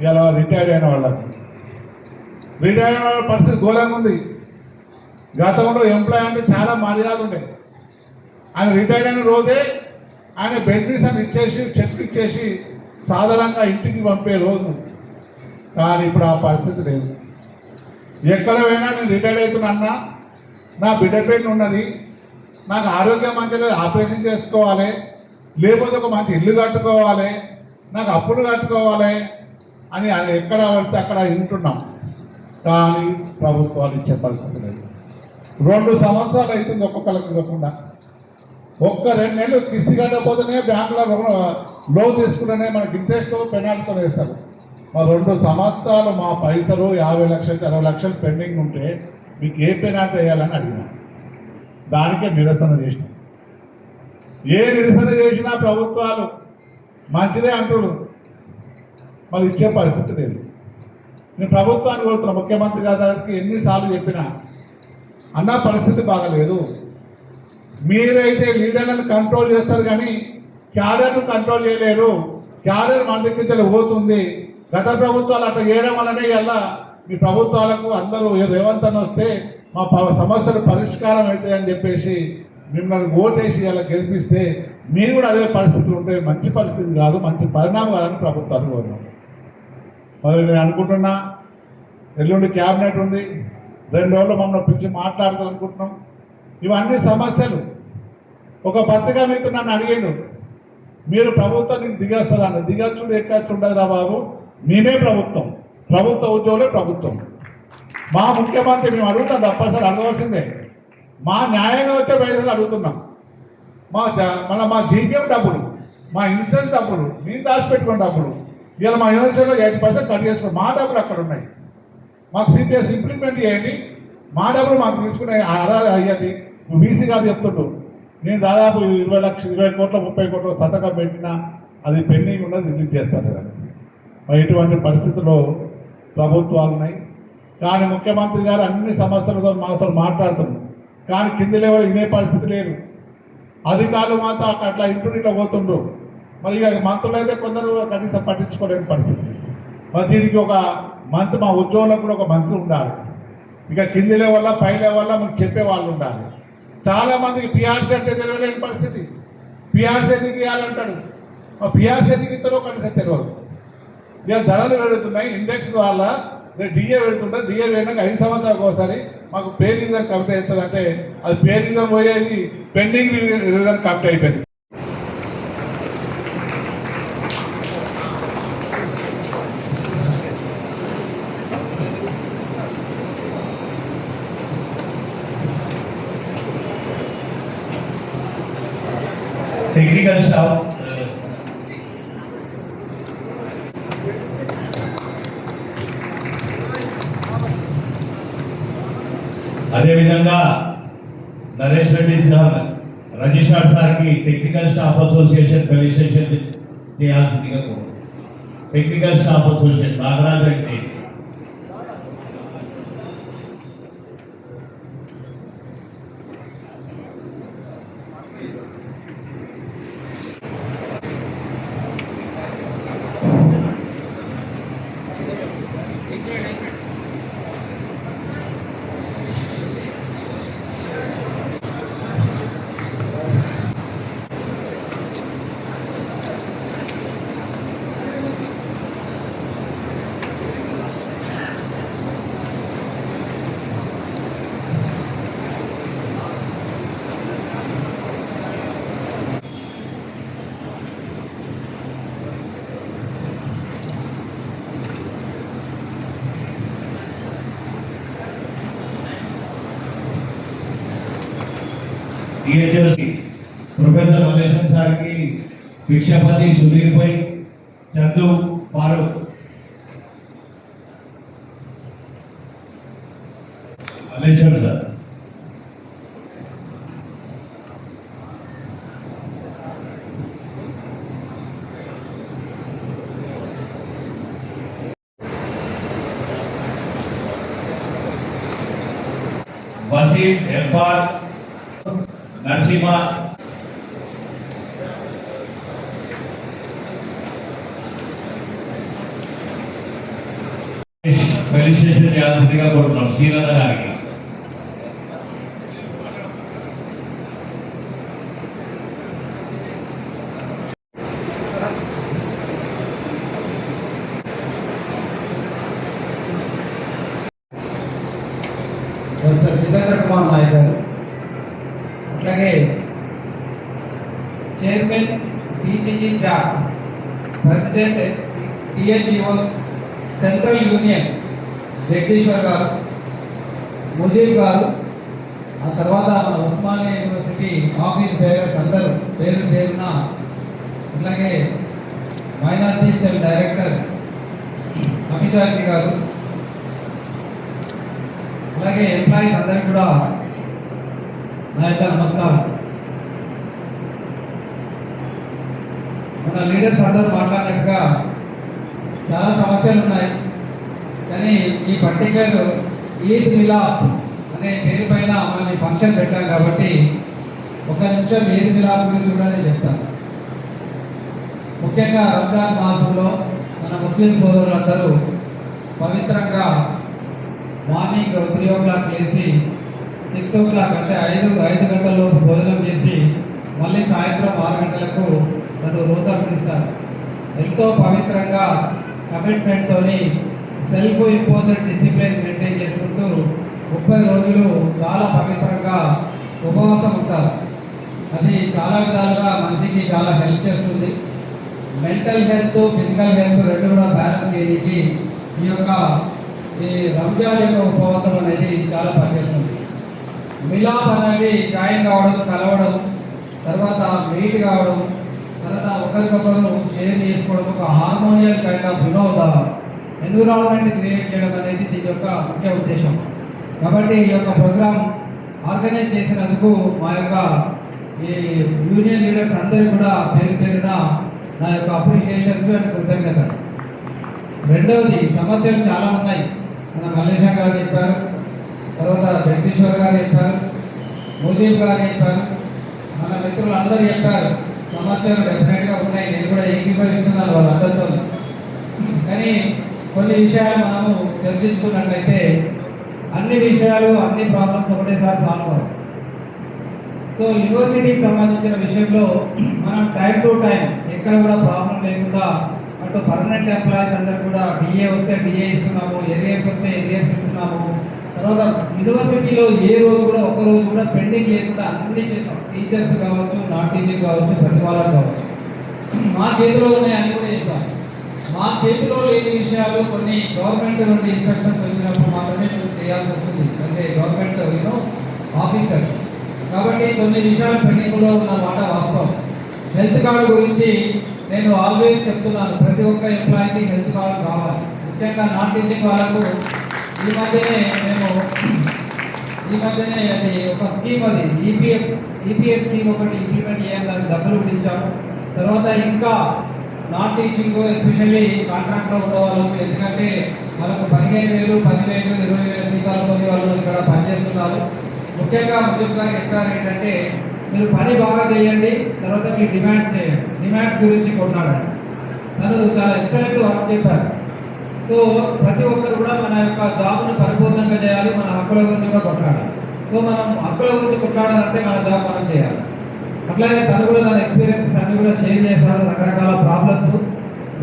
ఇలా రిటైర్ అయిన వాళ్ళకి పరిస్థితి ఘోరంగా ఉంది. గతంలో ఎంప్లాయ్ అంటే చాలా మర్యాద ఉండేది. ఆయన రిటైర్ అయిన రోజే ఆయన బెనిఫిట్స్ ఇచ్చేసి చెక్ ఇచ్చేసి సాధారణంగా ఇంటికి పంపే రోజు. కానీ ఇప్పుడు ఆ పరిస్థితి లేదు. ఎక్కడ పోయినా నేను రిటైర్ అవుతున్నా, నా బిడ్డ పెయిన్ ఉన్నది, నాకు ఆరోగ్యం మంచి లేదు, ఆపరేషన్ చేసుకోవాలి, లేకపోతే ఒక మంచి ఇల్లు కట్టుకోవాలి, నాకు అప్పులు కట్టుకోవాలి అని ఎక్కడ పడితే అక్కడ వింటున్నాం. కానీ ప్రభుత్వాలు ఇచ్చే పరిస్థితి లేదు. 2 సంవత్సరాలు అవుతుంది ఒక్కొక్కరికి ఇవ్వకుండా. 1-2 నెలలు కిస్తీ కట్టకపోతేనే బ్యాంకులో లోన్ తీసుకుంటేనే మనకి ఇంట్రెస్ట్ పెనాల్టీతో వేస్తారు. మా 2 సంవత్సరాలు మా పైసలు 50 లక్షలు 60 లక్షలు పెండింగ్ ఉంటే మీకు ఏ పెనాల్టీ వేయాలని అడిగినా, దానికే నిరసన చేసినాం. ఏ నిరసన చేసినా ప్రభుత్వాలు మంచిదే అంటున్నారు, మరి ఇచ్చే పరిస్థితి లేదు. నేను ప్రభుత్వాన్ని కోరుతున్నా, ముఖ్యమంత్రి గారికి ఎన్నిసార్లు చెప్పినా అన్న పరిస్థితి బాగలేదు, మీరైతే లీడర్లను కంట్రోల్ చేస్తారు కానీ క్యాడర్ను కంట్రోల్ చేయలేరు, క్యాడర్ మన దగ్గర పోతుంది. గత ప్రభుత్వాలు అట్లా చేయడం వల్లనే ఇలా మీ ప్రభుత్వాలకు అందరూ రేవంత్ అన్న వస్తే మా సమస్యలు పరిష్కారం అవుతాయని చెప్పేసి మిమ్మల్ని ఓటేసి ఇలా గెలిపిస్తే మీరు కూడా అదే పరిస్థితులు ఉంటే మంచి పరిస్థితి కాదు, మంచి పరిణామం కాదని ప్రభుత్వాన్ని కోరినాం. మరి నేను అనుకుంటున్నా, ఎల్లుండి క్యాబినెట్ ఉంది, 2 రోజులు మమ్మల్ని పిలిచి మాట్లాడతాం అనుకుంటున్నాం. ఇవన్నీ సమస్యలు. ఒక పత్రికా మిత్రుడు నన్ను అడిగాడు, మీరు ప్రభుత్వానికి దిగొస్తుందండి. దిగచ్చుడు ఎక్కచ్చు ఉండదురా బాబు, మేమే ప్రభుత్వం, ప్రభుత్వ ఉద్యోగులే ప్రభుత్వం. మా ముఖ్యమంత్రి మేము అడుగుతాం, తప్పనిసరి అడగవలసిందే. మా న్యాయంగా వచ్చే పైసలు అడుగుతున్నాం. మా జీపీఎం డబ్బులు, మా ఇన్సూరెన్స్ డబ్బులు, మేము దాచిపెట్టుకున్న డబ్బులు, ఇలా మా యూనివర్సిటీలో 8% కట్ చేసుకుని మా డబ్బులు అక్కడ ఉన్నాయి. మాకు సిపిఎస్ ఇంప్లిమెంట్ చేయండి, మా డబ్బులు మాకు తీసుకునే అయ్యండి. బీసీ గారు చెప్తుండ్రు, నేను దాదాపు 20 లక్షలు 20 కోట్ల 30 కోట్ల సంతకం పెట్టినా అది పెండింగ్ ఉన్నది, రిలీజ్ చేస్తారు కదా. మరి ఇటువంటి పరిస్థితుల్లో ప్రభుత్వాలు ఉన్నాయి. కానీ ముఖ్యమంత్రి గారు అన్ని సమస్యలతో మాతో మాట్లాడుతున్నారు, కానీ కింది లెవెల్ వినే పరిస్థితి లేదు. అధికారులు మాత్రం అట్లా ఇట్లా పోతుండ్రు. మరి ఇక మంత్రులు అయితే కొందరు కనీసం పట్టించుకోలేని పరిస్థితి. మరి దీనికి ఒక మంత్రి, మా ఉద్యోగులకు కూడా ఒక మంత్రి ఉండాలి. ఇక కింది లెవెల్ పై లెవెల్లో మీకు చెప్పే వాళ్ళు ఉండాలి. చాలా మందికి పిఆర్సీ అంటే తెలియలేని పరిస్థితి. పిఆర్సీ ఎందుకు ఇవ్వాలంటాడు, ఆ పిఆర్సీ ఎందుకు ఇస్తారో కనీసం తెలియదు. ఇక ధరలు పెరుగుతున్నాయి ఇండెక్స్ వల్ల, రేపు డిఏ పెడుతుంటే డిఏ వేయడానికి 5 సంవత్సరాలకు ఒకసారి మాకు పే రివిజన్ కమిటీ అవుతుందంటే అది పే రివిజన్ పోయేది పెండింగ్ రివిజన్ కమిటీ అయిపోయింది.
టెక్నికల్ స్టాఫ్ అదేవిధంగా నరేష్ రెడ్డి సార్, రజిస్ట్రార్ సార్కి టెక్నికల్ స్టాఫ్ అసోసియేషన్ ఫెలిసిటేషన్ చేయాల్సిందిగా technical staff association Nagaraj Reddy. Professor Mallesham సార్కి భిక్షపతి సుధీర్ భాయ్, చందు ఫారూక్. మల్లేశం సార్ వసీం ఎల్పాల్ నరసింహ ఫెలిసిటేషన్ చేయాల్సిందిగా కోరుతున్నాం శ్రీనంద గారికి.
ప్రొఫెసర్ జితేంద్ర కుమార్ నాయక్ గారు, అట్లాగే చైర్మన్ డిజిజి JAC, president TNGOs central union Jagadishwar గారు, ముజీబ్ గారు, ఆ తర్వాత మన ఉస్మానియా యూనివర్సిటీ ఆఫీస్ బేరర్స్ అందరూ పేరు పేరున, అట్లాగే మైనారిటీ సెల్ డైరెక్టర్ అభిషాక్తి గారు, అలాగే ఎంప్లాయీస్ అందరికీ కూడా నా యొక్క నమస్కారం. మన లీడర్స్ అందరూ మాట్లాడినట్టుగా చాలా సమస్యలు ఉన్నాయి, కానీ ఈ పర్టికులర్ ఈద్ మిలాద్ అనే పేరు పైన మనం ఈ ఫంక్షన్ పెట్టాం కాబట్టి ఒక నిమిషం ఈద్ మిలాద్ గురించి కూడా నేను చెప్తాను. ముఖ్యంగా రంజాన్ మాసంలో మన ముస్లిం సోదరులందరూ పవిత్రంగా మార్నింగ్ 3 o'clock లేచి 6 o'clock అంటే 5 గంటలలోపు భోజనం చేసి మళ్ళీ సాయంత్రం 6 గంటలకు తను రోజా విధిస్తారు. ఎంతో పవిత్రంగా కమిట్మెంట్తో సెల్ఫ్ ఇంపోజ్డ్ డిసిప్లిన్ మెయింటైన్ చేసుకుంటూ 30 రోజులు చాలా పవిత్రంగా ఉపవాసం ఉంటారు. అది చాలా విధాలుగా మనిషికి చాలా హెల్ప్ చేస్తుంది. మెంటల్ హెల్త్, ఫిజికల్ హెల్త్ రెండు కూడా బ్యాలెన్స్ చేయడానికి ఈ రంజాన్ యొక్క ఉపవాసం అనేది చాలా పనిచేస్తుంది. మిలాప్ అనేది జాయిన్ కావడం, కలవడం, తర్వాత మీట్ కావడం, తర్వాత ఒకరికొకరు షేర్ చేసుకోవడం, ఒక హార్మోనియల్ కైండ్ ఆఫ్ ఎన్విరాన్మెంట్ క్రియేట్ చేయడం అనేది దీని యొక్క ముఖ్య ఉద్దేశం. కాబట్టి ఈ యొక్క ప్రోగ్రామ్ ఆర్గనైజ్ చేసినందుకు మా యొక్క ఈ యూనియన్ లీడర్స్ అందరికీ కూడా పేరు పేరున నా యొక్క అప్రిషియేషన్స్ అండ్ కృతజ్ఞతలు. రెండవది, సమస్యలు చాలా ఉన్నాయి. మన మల్లేశం గారు చెప్పారు, తర్వాత జగదీశ్వర్ గారు చెప్పారు, ముజీబ్ గారు చెప్పారు, మన మిత్రులు అందరూ చెప్పారు. సమస్యలు డెఫినెట్గా ఉన్నాయి, నేను కూడా ఏకీభవిస్తున్నాను వాళ్ళందరితో. కానీ కొన్ని విషయాలు మనము చర్చించుకున్నట్లయితే అన్ని విషయాలు, అన్ని ప్రాబ్లమ్స్ ఒకటేసారి సాల్వ్ అవ్వవు. సో యూనివర్సిటీకి సంబంధించిన విషయంలో మనం టైం టు టైం ఎక్కడ కూడా ప్రాబ్లం లేకుండా అటు పర్మనెంట్ ఎంప్లాయీస్ అందరూ కూడా డిఏ వస్తే డిఏ ఇస్తున్నాము, ఏరియర్స్ వస్తే ఏరియర్స్ ఇస్తున్నాము. తర్వాత యూనివర్సిటీలో ఏ రోజు కూడా ఒక్క రోజు కూడా పెండింగ్ లేకుండా అన్నీ చేస్తాం. టీచర్స్ కావచ్చు, నాన్ టీచింగ్ కావచ్చు, ప్రతి వాళ్ళకి కావచ్చు. మా చేతిలో ఉన్నాయి అన్ని కూడా చేస్తాం. మా చేతిలో లేని విషయాలు కొన్ని గవర్నమెంట్ నుండి ఇన్స్ట్రక్షన్స్ వచ్చినప్పుడు మాత్రమే మేము చేయాల్సి వస్తుంది. అంటే గవర్నమెంట్ ఆఫీసర్స్ కాబట్టి కొన్ని విషయాలు పెండింగ్లో ఉన్న మాట వాస్తవం. హెల్త్ కార్డు గురించి నేను ఆల్వేస్ చెప్తున్నాను, ప్రతి ఒక్క ఎంప్లాయీకి హెల్త్ కార్డు కావాలి. ముఖ్యంగా నాన్ టీచింగ్ వాళ్ళకు ఈ మధ్యనే అది ఒక స్కీమ్, అది ఈపీఎస్ స్కీమ్ ఒకటి ఇంప్లిమెంట్ చేయాలి, దానికి డబ్బులు కూడా ఇచ్చాము. తర్వాత ఇంకా నాన్ టీచింగ్ ఎస్పెషల్లీ కాంట్రాక్ట్లో ఉన్న వాళ్ళకు, ఎందుకంటే వాళ్ళకు 15,000, 10,000, 20,000 జీతాలతో వాళ్ళు ఇక్కడ పనిచేస్తున్నారు. ముఖ్యంగా ముజీబ్ గారు చెప్పారు ఏంటంటే, మీరు పని బాగా చేయండి, తర్వాత మీ డిమాండ్స్ చేయండి, డిమాండ్స్ గురించి కొట్లాడండి. తను చాలా ఎక్సలెంట్ వర్క్ చెప్పారు. సో ప్రతి ఒక్కరు కూడా మన యొక్క జాబ్ను పరిపూర్ణంగా చేయాలి, మన హక్కుల గురించి కూడా కొట్లాడాలి. సో మనం హక్కుల గురించి కొట్లాడాలంటే మన జాబ్ మనం చేయాలి. అట్లాగే తను కూడా తన ఎక్స్పీరియన్సెస్ అన్ని కూడా షేర్ చేశారు, రకరకాల ప్రాబ్లమ్స్.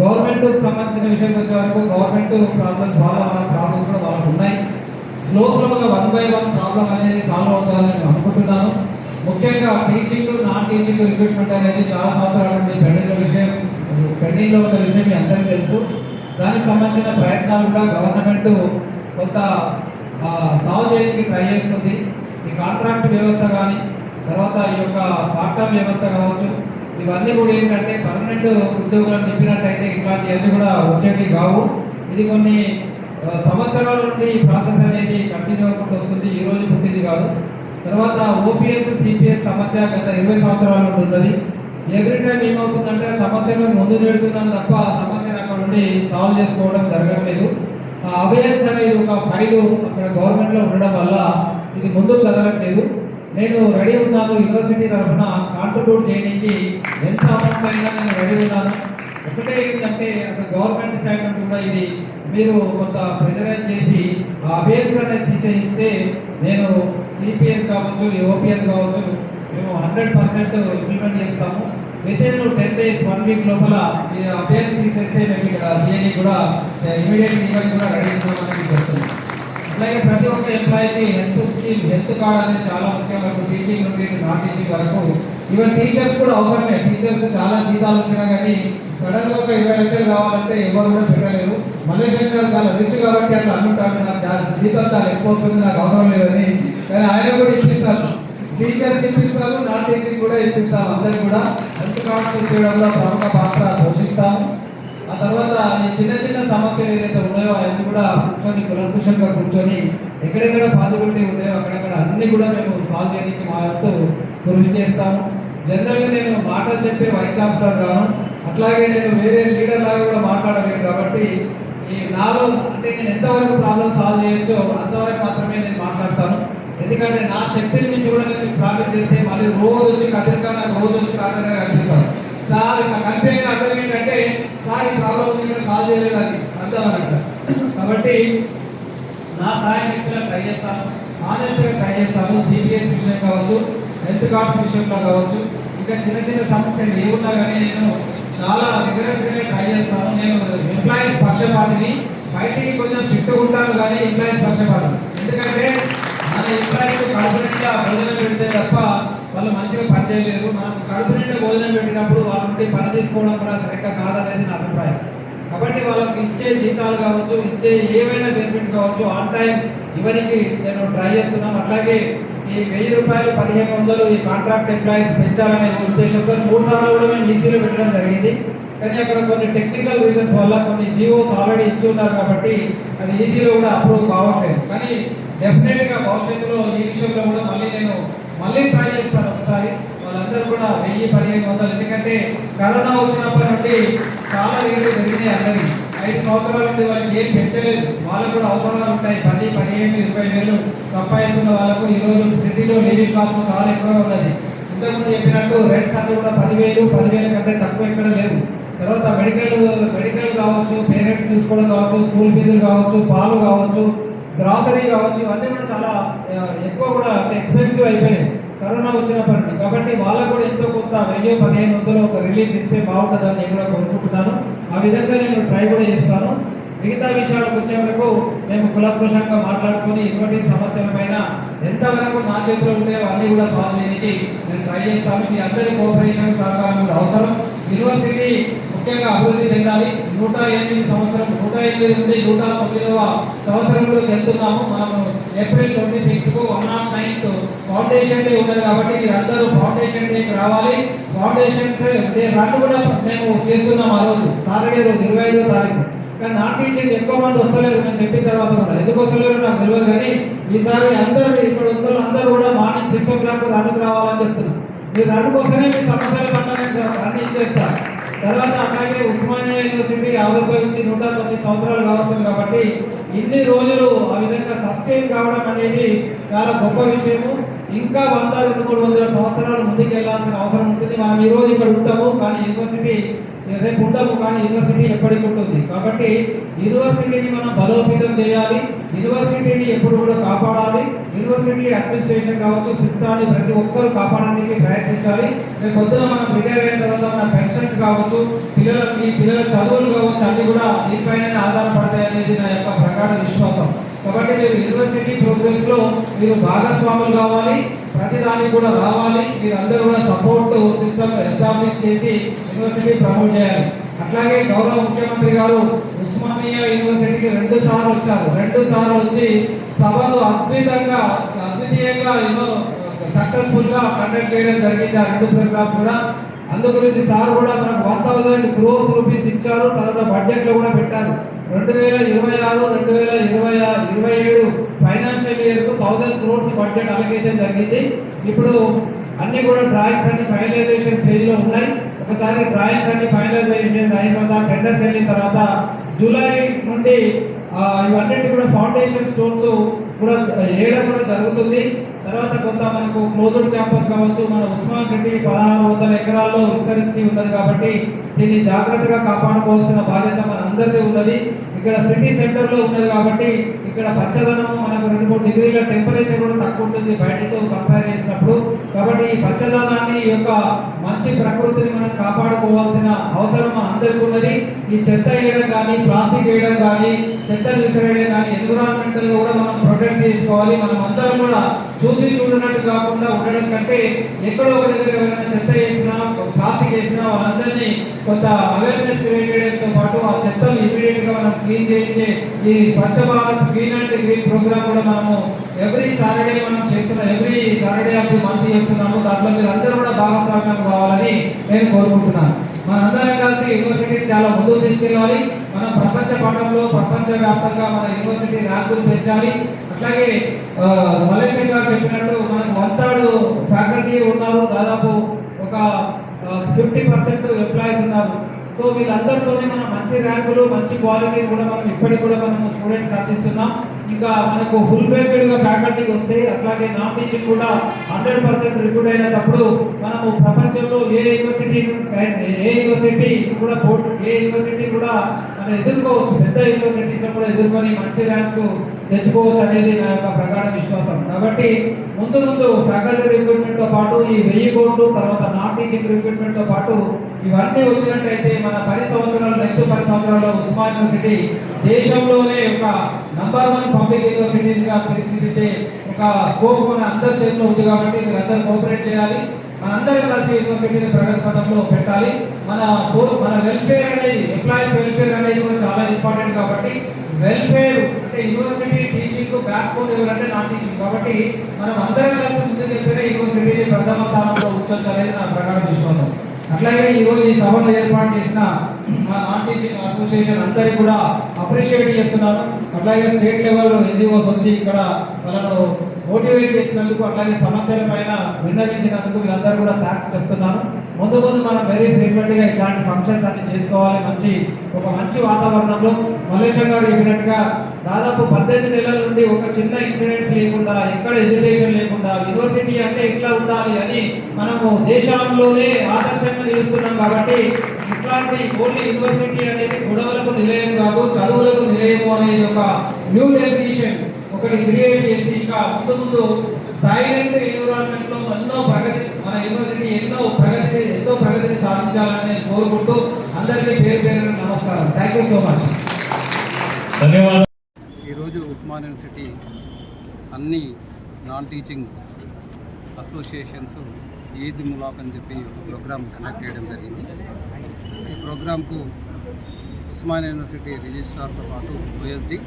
గవర్నమెంట్కి సంబంధించిన విషయం వచ్చే వరకు గవర్నమెంట్ ప్రాబ్లమ్స్ వాళ్ళ ప్రాబ్లమ్స్ కూడా వాళ్ళకు ఉన్నాయి. స్లోగా 1 by 1 ప్రాబ్లం అనేది సాల్వ్ అవుతుందని నేను అనుకుంటున్నాను. ముఖ్యంగా టీచింగ్, నాన్ టీచింగ్ రిక్రూట్మెంట్ అనేది చాలా సంవత్సరాల నుండి పెండింగ్లో ఉన్న విషయం మీ అందరికీ తెలుసు. దానికి సంబంధించిన ప్రయత్నాలు కూడా గవర్నమెంట్ కొంత సాల్వ్ చేయడానికి ట్రై చేస్తుంది. ఈ కాంట్రాక్ట్ వ్యవస్థ కానీ, తర్వాత ఈ యొక్క పార్ట్ టైం వ్యవస్థ కావచ్చు, ఇవన్నీ కూడా ఏంటంటే పర్మనెంట్ ఉద్యోగులను నింపినట్టయితే ఇట్లాంటివన్నీ కూడా వచ్చేవి కావు. ఇది కొన్ని సంవత్సరాల నుండి ఈ ప్రాసెస్ అనేది కంటిన్యూ అవ్వకుండా వస్తుంది, ఈ రోజు పుట్టింది కాదు. తర్వాత ఓపీఎస్, సిపిఎస్ సమస్య గత 20 సంవత్సరాల నుండి ఉన్నది. ఎవ్రీ టైం ఏమవుతుందంటే సమస్యను ముందు నెడుతున్నాం తప్ప ఆ సమస్యను అక్కడ నుండి సాల్వ్ చేసుకోవడం జరగట్లేదు. ఆ అవేర్నెస్ అనేది ఒక ఫైలు అక్కడ గవర్నమెంట్లో ఉండడం వల్ల ఇది ముందుకు కదలట్లేదు. నేను రెడీ ఉన్నాను, యూనివర్సిటీ తరఫున కాంట్రిబ్యూట్ చేయడానికి ఎంత అమౌంట్ అయినా నేను రెడీ ఉన్నాను. ఒకటే ఏంటంటే అక్కడ గవర్నమెంట్ సైడ్ నుండి కూడా ఇది మీరు కొంత ప్రెజరైజ్ చేసి ఆ అవేర్నెస్ అనేది తీసేయిస్తే నేను సిపిఎస్ కావచ్చు, ఓపీఎస్ కావచ్చు, మేము 100% ఇంప్లిమెంట్ చేస్తాము. వితిన్ 10 days, 1 week లోపల ఈ అవేర్నెస్ తీసేస్తే మేము ఇక్కడ థియరీ కూడా ఇమీడియట్ ఈవెంట్ కూడా రెడీ చేస్తామని చెప్తున్నాం. అలాగే ప్రతి ఒక్క ఎంప్లాయీకి హెల్త్ కార్డ్ అనేది చాలా ముఖ్యం. టీచింగ్ నుండి నాన్ టీచింగ్ వరకు ఈవెన్ టీచర్స్ కూడా అవసరమే. టీచర్స్ చాలా జీతాలు వచ్చినా కానీ సడన్గా ఒక 20 లక్షలు కావాలంటే ఎవరు కూడా పెట్టలేరు. మలేషియన్ గారు చాలా రిచ్ కాబట్టి అట్లా అనుకుంటారు, నాకు జీతం చాలా ఎక్కువ వస్తుంది, నాకు అవసరం లేదని. కానీ ఆయన కూడా ఇప్పిస్తారు, టీచర్స్కి ఇప్పిస్తారు, నాన్ టీచింగ్ కూడా ఇప్పిస్తాము. అందరికి కూడా హెల్త్ కార్డ్స్ ఇప్పించడంలో ప్రముఖ పాత్ర పోషిస్తాము. ఆ తర్వాత ఈ చిన్న సమస్యలు ఏదైతే ఉన్నాయో అవన్నీ కూడా కులంకుశంగా కూర్చొని ఎక్కడెక్కడ పాజిబిలిటీ ఉన్నాయో అక్కడెక్కడ అన్ని కూడా మేము సాల్వ్ చేయడానికి మా వంతు కృషి చేస్తాము. జనరల్గా నేను మాటలు చెప్పే వైస్ ఛాన్సలర్ గాను, అట్లాగే నేను వేరే లీడర్ లాగా కూడా మాట్లాడలేను. కాబట్టి ఈ నాలో అంటే నేను ఎంతవరకు ప్రాబ్లం సాల్వ్ చేయొచ్చో అంతవరకు మాత్రమే నేను మాట్లాడతాను. ఎందుకంటే నా శక్తిని మించి కూడా నేను మీకు ప్రాబ్లం చేస్తే మళ్ళీ రోజు వచ్చి కదిరిగా నాకు రోజు వచ్చి కారణంగా కనిపిస్తాను. సార్ ఇక్కడ కలిపే అర్థం ఏంటంటే సార్ ఈ ప్రాబ్లం ఉంది ఇక్కడ సాల్వ్ చేయలేదు అని అర్థం అన్నట్టు. కాబట్టి నా స్థాయి శక్తులను ట్రై చేస్తాను, ఆనెస్ట్గా ట్రై చేస్తాను. సిపిఎస్ విషయం కావచ్చు, హెల్త్ కార్డ్స్ విషయంలో కావచ్చు, ఇంకా చిన్న సమస్యలు ఏమున్నా కానీ నేను చాలా రిగరస్గానే ట్రై చేస్తాను. నేను ఎంప్లాయీస్ పక్షపాతిని, బయటికి కొంచెం స్ట్రిక్ట్గా ఉంటాను కానీ ఎంప్లాయీస్ పక్షపాతిని. ఎందుకంటే మన ఎంప్లాయీస్ కడుపు నిండా భోజనం పెడితే తప్ప వాళ్ళు మంచిగా పని చేయలేరు. మనం కడుపు నిండా భోజనం పెట్టినప్పుడు వాళ్ళ నుండి పని తీసుకోవడం కూడా సరిగ్గా కాదనేది నా అభిప్రాయం. కాబట్టి వాళ్ళకి ఇచ్చే జీతాలు కావచ్చు, ఇచ్చే ఏవైనా బెనిఫిట్స్ కావచ్చు ఆన్ టైం ఇవన్నీ నేను ట్రై చేస్తున్నాను. అట్లాగే ఈ 1000 రూపాయలు 1500 ఈ కాంట్రాక్ట్ ఎంప్లాయీస్ పెంచాలనే ఉద్దేశంతో 3 సార్లు కూడా మేము ఈసీలో పెట్టడం జరిగింది. కానీ అక్కడ కొన్ని టెక్నికల్ రీజన్స్ వల్ల కొన్ని జీవోస్ ఆల్రెడీ ఇచ్చి ఉన్నారు కాబట్టి అది ఈసీలో కూడా అప్రూవ్ కావట్లేదు. కానీ డెఫినెట్గా భవిష్యత్తులో ఈ విషయంలో కూడా మళ్ళీ ట్రై చేస్తాను ఒకసారి. వాళ్ళందరూ కూడా 1000-1500, ఎందుకంటే కరోనా వచ్చినప్పటి నుండి చాలా రేట్లు పెరిగినాయి. అందరికీ 5 సంవత్సరాల నుండి వాళ్ళకి ఏం పెంచలేదు. వాళ్ళకు కూడా అవసరాలు ఉంటాయి. 10, 15, 20,000 సంపాదిస్తున్న వాళ్ళకు ఈరోజు సిటీలో లివింగ్ కాస్ట్ చాలా ఎక్కువగా ఉన్నది. ఇంతకుముందు చెప్పినట్టు రెంట్స్ అన్నీ కూడా 10,000 కంటే తక్కువ ఎక్కడ లేవు. తర్వాత మెడికల్ కావచ్చు, పేరెంట్స్ చూసుకోవడం కావచ్చు, స్కూల్ ఫీజులు కావచ్చు, పాలు కావచ్చు, గ్రాసరీ కావచ్చు, ఇవన్నీ కూడా చాలా ఎక్కువ కూడా ఎక్స్పెన్సివ్ అయిపోయినాయి. కరోనా వచ్చినప్పటి నుండి. కాబట్టి వాళ్ళకు కూడా ఎంతో కొంత 1000-1500 ఒక రిలీఫ్ ఇస్తే బాగుంటుందని నేను కూడా కోరుకుంటున్నాను. ఆ విధంగా నేను ట్రై కూడా చేస్తాను. మిగతా విషయాలకు వచ్చే వరకు మేము కులకృషంగా మాట్లాడుకొని ఇటువంటి సమస్యల పైన ఎంతవరకు నా చేతిలో ఉంటాయో అన్నీ కూడా సాల్వ్ చేయడానికి నేను ట్రై చేస్తాను. మీ అందరి కోఆపరేషన్ సహకారం కూడా అవసరం. యూనివర్సిటీ ముఖ్యంగా అభివృద్ధి చెందాలి. 108 సంవత్సరం 108 నుండి 109వ సంవత్సరంలోకి వెళ్తున్నాము. మనము ఏప్రిల్ 26కు 109th ఫౌండేషన్ డే ఉన్నది కాబట్టి మీరందరూ ఫౌండేషన్ డేకి రావాలి. ఫౌండేషన్స్ డే రన్ కూడా మేము చేస్తున్నాం ఆ రోజు సాటర్డే రోజు 25వ తారీఖు. కానీ నాన్ టీచింగ్ ఎక్కువ మంది వస్తలేరు నేను చెప్పిన తర్వాత కూడా. ఎందుకు వస్తలేరు నాకు తెలియదు, కానీ ఈసారి అందరూ ఇక్కడ ఉన్న అందరూ కూడా మార్నింగ్ 6 o'clock రన్కి రావాలని చెప్తున్నారు. మీరు రన్ కోసమే మీ సమస్యల పట్ల నేను రన్ ఇచ్చేస్తాను. తర్వాత అట్లాగే ఉస్మానియా యూనివర్సిటీ ఆవిర్భవించి 109 సంవత్సరాలు కావస్తుంది కాబట్టి ఇన్ని రోజులు ఆ విధంగా సస్టైన్ కావడం అనేది చాలా గొప్ప విషయము. ఇంకా 100-200 సంవత్సరాలు ముందుకు వెళ్ళాల్సిన అవసరం ఉంటుంది. మనం ఈ రోజు ఇక్కడ ఉంటాము కానీ యూనివర్సిటీ రేపు ఉండము, కానీ యూనివర్సిటీ ఎప్పటికీ ఉంటుంది. కాబట్టి యూనివర్సిటీని మనం బలోపేతం చేయాలి. యూనివర్సిటీని ఎప్పుడు కూడా కాపాడాలి. యూనివర్సిటీ అడ్మినిస్ట్రేషన్ కావచ్చు, సిస్టాన్ని ప్రతి ఒక్కరు కాపాడడానికి ప్రయత్నించాలి. రేపు పొద్దున మనం రిటైర్ అయిన తర్వాత మన పెన్షన్స్ కావచ్చు, పిల్లల చదువులు కావచ్చు, అన్ని కూడా దీనిపైన ఆధారపడతాయి అనేది నా యొక్క ప్రగాఢ విశ్వాసం. కాబట్టి మీరు యూనివర్సిటీ ప్రోగ్రెస్లో మీరు భాగస్వాములు కావాలి, ప్రతిదానికి కూడా రావాలి. మీరు అందరూ కూడా సపోర్ట్ సిస్టమ్ ఎస్టాబ్లిష్ చేసి యూనివర్సిటీ ప్రమోట్ చేయాలి. అట్లాగే గౌరవ ముఖ్యమంత్రి గారు ఉస్మానియా యూనివర్సిటీకి 2 సార్లు వచ్చారు. 2 సార్లు వచ్చి సభను అద్భుతంగా సక్సెస్ఫుల్గా కండక్ట్ చేయడం జరిగింది. ఆ 2 ప్రోగ్రామ్స్ కూడా అందు గురించి సార్ కూడా మనకు 1000 crores రూపీస్ ఇచ్చారు. తర్వాత బడ్జెట్లో కూడా పెట్టారు. 2026-2027 ఫైనాన్షియల్ ఇయర్కు 1000 crores బడ్జెట్ అలొకేషన్ జరిగింది. ఇప్పుడు అన్ని కూడా డ్రాయింగ్స్ అన్ని ఫైనలైజేషన్ స్టేజ్లో ఉన్నాయి. ఒకసారి డ్రాయింగ్స్ అన్ని ఫైనలైజేషన్ అయిన తర్వాత టెండర్స్ వెళ్ళిన తర్వాత జూలై నుండి ఇవన్నిటి కూడా ఫౌండేషన్ స్టోన్స్ కూడా వేయడం కూడా జరుగుతుంది. తర్వాత కొంత మనకు క్లోజ్డ్ క్యాంపస్ కావచ్చు, మన ఉస్మాన్ సిటీ 1600 ఎకరాల్లో విస్తరించి ఉన్నది కాబట్టి దీన్ని జాగ్రత్తగా కాపాడుకోవాల్సిన బాధ్యత మన అందరిది ఉన్నది. ఇక్కడ సిటీ సెంటర్లో ఉన్నది కాబట్టి ఇక్కడ పచ్చదనము మనకు 2-3 డిగ్రీల టెంపరేచర్ కూడా తక్కువ ఉంటుంది బయటతో కంపేర్ చేసినప్పుడు. కాబట్టి ఈ పచ్చదనాన్ని ఈ యొక్క మంచి ప్రకృతిని మనం కాపాడుకోవాల్సిన అవసరం మన అందరికీ ఉన్నది. ఈ చెత్త వేయడం కానీ, ప్లాస్టిక్ వేయడం కానీ, చెత్త విసిరేయడం కానీ ఎన్విరాన్మెంటల్గా కూడా మనం ప్రొటెక్ట్ చేసుకోవాలి. మనం అందరం కూడా చూసి చూడనట్టు కాకుండా ఉండడం కంటే ఎక్కడో ఒక దగ్గర ఎవరైనా చెత్త వేసినా, ప్లాస్టిక్ వేసినా వాళ్ళందరినీ కొంత అవేర్నెస్ క్రియేట్ చేయడంతో పాటు ఆ చెత్తలు ఇమీడియట్గా మనం క్లీన్ చేయించే ఈ Swachh Bharat green and green program కూడా మనము ఎవ్రీ సాటర్డే మనం చేస్తున్నాం. Every Saturday of the month చేస్తున్నాము. దాంట్లో మీరు అందరూ కూడా భాగస్వామ్యం కావాలని నేను కోరుకుంటున్నాను. మనందరం కలిసి యూనివర్సిటీని చాలా ముందుకు తీసుకెళ్ళాలి. మనం ప్రపంచ పటంలో ప్రపంచవ్యాప్తంగా మన యూనివర్సిటీ ర్యాంకులు పెంచాలి. అట్లాగే మలేషియా గారు చెప్పినట్టు మనకు 1/3 ఫ్యాకల్టీ ఉన్నారు, దాదాపు ఒక 50% ఎంప్లాయీస్ ఉన్నారు. సో వీళ్ళందరితోనే మనం మంచి ర్యాంకులు, మంచి క్వాలిటీ కూడా మనం ఇప్పటికి కూడా మనము స్టూడెంట్స్కి అందిస్తున్నాం. ఇంకా మనకు ఫుల్ పేమెంట్గా ఫ్యాకల్టీకి వస్తే అట్లాగే నాన్ టీచింగ్ కూడా 100% రిక్రూట్ అయినప్పుడు మనము ప్రపంచంలో ఏ యూనివర్సిటీ కూడా మనం ఎదుర్కోవచ్చు. పెద్ద యూనివర్సిటీస్లో కూడా ఎదుర్కొని మంచి ర్యాంక్స్ తెచ్చుకోవచ్చు అనేది నా యొక్క ప్రగాఢ విశ్వాసం. కాబట్టి ముందు ఫ్యాకల్టీ రిక్రూట్మెంట్తో పాటు ఈ 1000 కోట్లు, తర్వాత నాన్ టీచింగ్ రిక్రూట్మెంట్తో పాటు ఇవన్నీ వచ్చినట్టయితే మన 10 సంవత్సరాలు నెక్స్ట్ 10 సంవత్సరాల్లో ఉస్మాన్ యూనివర్సిటీ దేశంలోనే ఒక నంబర్ 1 పబ్లిక్ యూనివర్సిటీగా తీర్చిదిద్దే ఒక స్కోప్ మన అందరి చేతిలో ఉంది. కాబట్టి మీరు అందరూ కోఆపరేట్ చేయాలి. మనందరం కలిసి యూనివర్సిటీని ప్రగతి పథంలో పెట్టాలి. మన వెల్ఫేర్ అనేది, ఎంప్లాయీస్ వెల్ఫేర్ అనేది కూడా చాలా ఇంపార్టెంట్. కాబట్టి వెల్ఫేర్ అంటే యూనివర్సిటీ టీచింగ్ బ్యాక్ బోన్ ఎవరంటే నాన్ టీచింగ్. కాబట్టి మనం అందరం కలిసి ముందుకెళ్తేనే యూనివర్సిటీని ప్రథమ స్థానంలో ఉంచవచ్చు అనేది నా ప్రగాఢ విశ్వాసం. అట్లాగే ఈరోజు ఈ సభను ఏర్పాటు చేసిన మా నాన్ టీచింగ్ అసోసియేషన్ అందరికీ కూడా అప్రిషియేట్ చేస్తున్నాను. అట్లాగే స్టేట్ లెవెల్ ఎన్జిఓస్ వచ్చి ఇక్కడ వాళ్ళను మోటివేట్ చేసినందుకు, అట్లాగే సమస్యల పైన విన్నవించినందుకు వీళ్ళందరూ కూడా థ్యాంక్స్ చెప్తున్నాను. ముందు మనం వెరీ ఫ్రీక్వెంట్గా ఇట్లాంటి ఫంక్షన్స్ అన్ని చేసుకోవాలి. ఒక మంచి వాతావరణంలో మలేషియా గారు చెప్పినట్టుగా దాదాపు 18 నెలల నుండి ఒక చిన్న ఇన్సిడెంట్స్ లేకుండా, ఎక్కడ ఎడ్యుకేషన్ లేకుండా యూనివర్సిటీ అంటే ఇట్లా ఉండాలి అని మనము దేశంలోనే ఆదర్శంగా నిలుస్తున్నాం. కాబట్టి ఇట్లాంటి ఓన్లీ యూనివర్సిటీ అనేది గొడవలకు నిలయం కాదు, చదువులకు నిలయము అనేది ఒక న్యూ డెఫినిషన్ ఒకటి క్రియేట్ చేసి ఇంకా ముందు సైలెంట్ ఎన్విరాన్మెంట్ లో మన యూనివర్సిటీ ఎంతో ప్రగతిని సాధించాలని నేను కోరుకుంటూ అందరికీ పేరు నమస్కారం. Thank you so much.
ధన్యవాదాలు.
ఈరోజు ఉస్మాన్ యూనివర్సిటీ అన్ని నాన్ టీచింగ్ అసోసియేషన్స్ ఈద్ ములాక్ అని చెప్పి ఒక ప్రోగ్రామ్ కండక్ట్ చేయడం జరిగింది. ఈ ప్రోగ్రాంకు ఉస్మాన్ యూనివర్సిటీ రిజిస్ట్రార్తో పాటు ఓఎస్డి,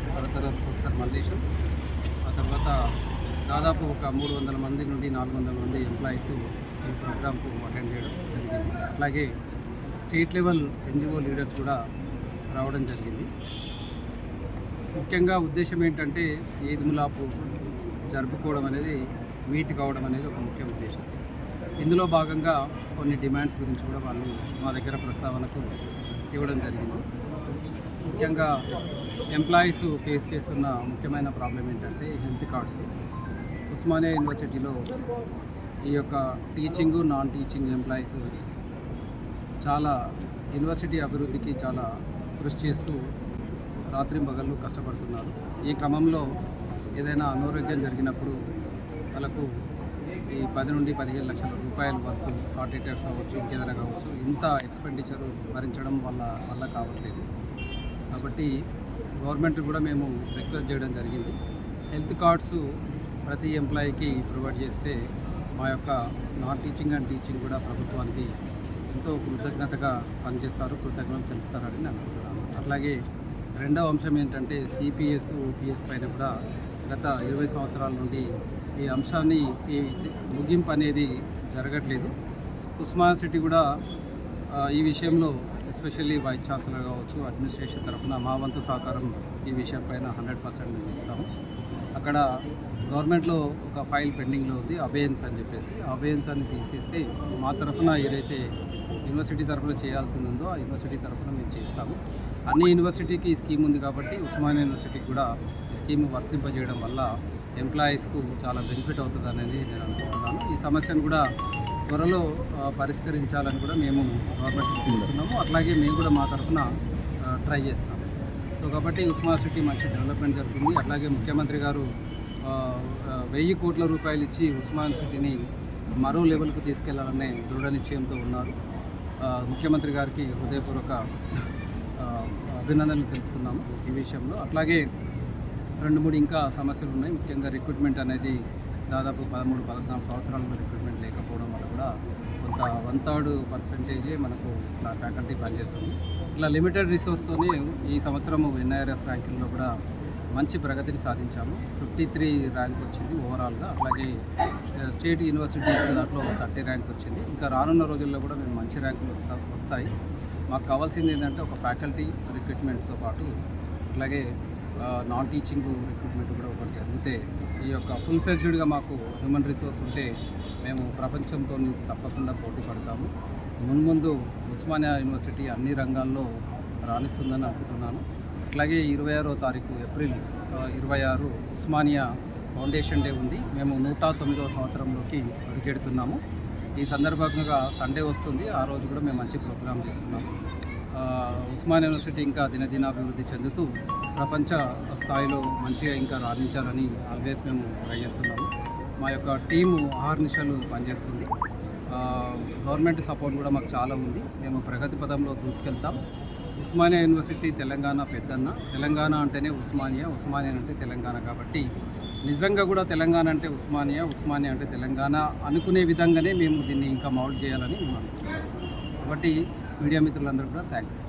తర్వాత ప్రొఫెసర్ మల్లేశం, ఆ తర్వాత దాదాపు ఒక 300 మంది నుండి 400 మంది ఎంప్లాయీస్ ఈ ప్రోగ్రాంకు అటెండ్ చేయడం జరిగింది. అట్లాగే స్టేట్ లెవెల్ ఎన్జిఓ లీడర్స్ కూడా రావడం జరిగింది. ముఖ్యంగా ఉద్దేశం ఏంటంటే ఈద్ మిలాపు జరుపుకోవడం అనేది మీట్ కావడం అనేది ఒక ముఖ్య ఉద్దేశం. ఇందులో భాగంగా కొన్ని డిమాండ్స్ గురించి కూడా వాళ్ళు మా దగ్గర ప్రస్తావనకు ఇవ్వడం జరిగింది. ముఖ్యంగా ఎంప్లాయీస్ ఫేస్ చేస్తున్న ముఖ్యమైన ప్రాబ్లం ఏంటంటే హెల్త్ కార్డ్స్. ఉస్మానియా యూనివర్సిటీలో ఈ యొక్క టీచింగు నాన్ టీచింగ్ ఎంప్లాయీస్ చాలా యూనివర్సిటీ అభివృద్ధికి చాలా కృషి చేస్తూ రాత్రింబగళ్ళు కష్టపడుతున్నారు. ఈ క్రమంలో ఏదైనా అనారోగ్యం జరిగినప్పుడు వాళ్ళకు ఈ 10 నుండి 15 లక్షల రూపాయల వరకు హార్ట్ అటాక్స్ అవ్వచ్చు, ఇంకేదైనా కావచ్చు, ఇంత ఎక్స్పెండిచరు భరించడం వల్ల కావట్లేదు. కాబట్టి గవర్నమెంట్ కూడా మేము రిక్వెస్ట్ చేయడం జరిగింది. హెల్త్ కార్డ్స్ ప్రతి ఎంప్లాయీకి ప్రొవైడ్ చేస్తే మా యొక్క నాన్ టీచింగ్ అండ్ టీచింగ్ కూడా ప్రభుత్వానికి ఎంతో కృతజ్ఞతగా పనిచేస్తారు, కృతజ్ఞతలు తెలుపుతారని నేను అనుకుంటున్నాను. అట్లాగే రెండవ అంశం ఏంటంటే సిపిఎస్, ఓపీఎస్ పైన కూడా గత 20 సంవత్సరాల నుండి ఈ అంశాన్ని ఈ ముగింపు అనేది జరగట్లేదు. ఉస్మాన్ సిటీ కూడా ఈ విషయంలో ఎస్పెషల్లీ వైస్ ఛాన్సలర్ కావచ్చు, అడ్మినిస్ట్రేషన్ తరఫున మా వంతు సహకారం ఈ విషయం పైన 100% మేము ఇస్తాము. అక్కడ గవర్నమెంట్లో ఒక ఫైల్ పెండింగ్లో ఉంది, అబేయన్స్ అని చెప్పేసి. అబేయన్స్ అని తీసేస్తే మా తరఫున ఏదైతే యూనివర్సిటీ తరఫున చేయాల్సింది ఉందో ఆ యూనివర్సిటీ తరఫున మేము చేస్తాము. అన్ని యూనివర్సిటీకి ఈ స్కీమ్ ఉంది కాబట్టి ఉస్మానియా యూనివర్సిటీకి కూడా ఈ స్కీమ్ వర్తింపజేయడం వల్ల ఎంప్లాయీస్కు చాలా బెనిఫిట్ అవుతుంది అనేది నేను అనుకుంటున్నాను. ఈ సమస్యను కూడా త్వరలో పరిష్కరించాలని కూడా మేము గవర్నమెంట్కి కోరుతున్నాము. అట్లాగే మేము కూడా మా తరఫున ట్రై చేస్తాము. సో కాబట్టి ఉస్మానియా సిటీ మంచి డెవలప్మెంట్ జరుగుతుంది. అట్లాగే ముఖ్యమంత్రి గారు 1000 కోట్ల రూపాయలు ఇచ్చి ఉస్మానియా సిటీని మరో లెవెల్కు తీసుకెళ్లాలనే దృఢ నిశ్చయంతో ఉన్నారు. ముఖ్యమంత్రి గారికి హృదయపూర్వక అభినందనలు తెలుపుతున్నాము ఈ విషయంలో. అట్లాగే 2-3 ఇంకా సమస్యలు ఉన్నాయి. ముఖ్యంగా రిక్రూట్మెంట్ అనేది దాదాపు 13-14 సంవత్సరాలుగా రిక్రూట్మెంట్ లేకపోవడం వల్ల కూడా కొంత 1/3% మనకు ఫ్యాకల్టీ పనిచేస్తుంది. ఇట్లా లిమిటెడ్ రిసోర్స్తోనే ఈ సంవత్సరము ఎన్ఐఆర్ఎఫ్ ర్యాంకింగ్లో కూడా మంచి ప్రగతిని సాధించాము. 53 ర్యాంక్ వచ్చింది ఓవరాల్గా. అట్లాగే స్టేట్ యూనివర్సిటీస్ దాంట్లో 30 ర్యాంక్ వచ్చింది. ఇంకా రానున్న రోజుల్లో కూడా మేము మంచి ర్యాంకులు వస్తాయి. మాకు కావాల్సింది ఏంటంటే ఒక ఫ్యాకల్టీ రిక్రూట్మెంట్తో పాటు అట్లాగే నాన్ టీచింగ్ రిక్రూట్మెంట్ కూడా ఒకటి జరిగితే ఈ యొక్క ఫుల్ ఫ్లెడ్జ్డ్గా మాకు హ్యూమన్ రిసోర్స్ ఉంటే మేము ప్రపంచంతో తప్పకుండా పోటీ పడతాము. మున్ముందు ఉస్మానియా యూనివర్సిటీ అన్ని రంగాల్లో రాణిస్తుందని అనుకుంటున్నాను. అట్లాగే 26వ తారీఖు ఏప్రిల్ 26 ఉస్మానియా ఫౌండేషన్ డే ఉంది. మేము 109వ సంవత్సరంలోకి అడుగెడుతున్నాము. ఈ సందర్భంగా సండే వస్తుంది, ఆ రోజు కూడా మేము మంచి ప్రోగ్రాం చేస్తున్నాము. ఉస్మానియా యూనివర్సిటీ ఇంకా దినదినాభివృద్ధి చెందుతూ ప్రపంచ స్థాయిలో మంచిగా ఇంకా రాణించాలని ఆల్వేస్ మేము ట్రై చేస్తున్నాము. మా యొక్క టీము ఆహర్నిశలు పనిచేస్తుంది. గవర్నమెంట్ సపోర్ట్ కూడా మాకు చాలా ఉంది. మేము ప్రగతి పదంలో దూసుకెళ్తాం. ఉస్మానియా యూనివర్సిటీ తెలంగాణ పెద్దన్న. తెలంగాణ అంటేనే ఉస్మానియా, ఉస్మానియా అంటే తెలంగాణ. కాబట్టి నిజంగా కూడా తెలంగాణ అంటే ఉస్మానియా, ఉస్మానియా అంటే తెలంగాణ అనుకునే విధంగానే మేము దీన్ని ఇంకా మౌల్డ్ చేయాలని మేము అనుకుంటున్నాం. కాబట్టి మీడియా మిత్రులందరూ కూడా థ్యాంక్స్.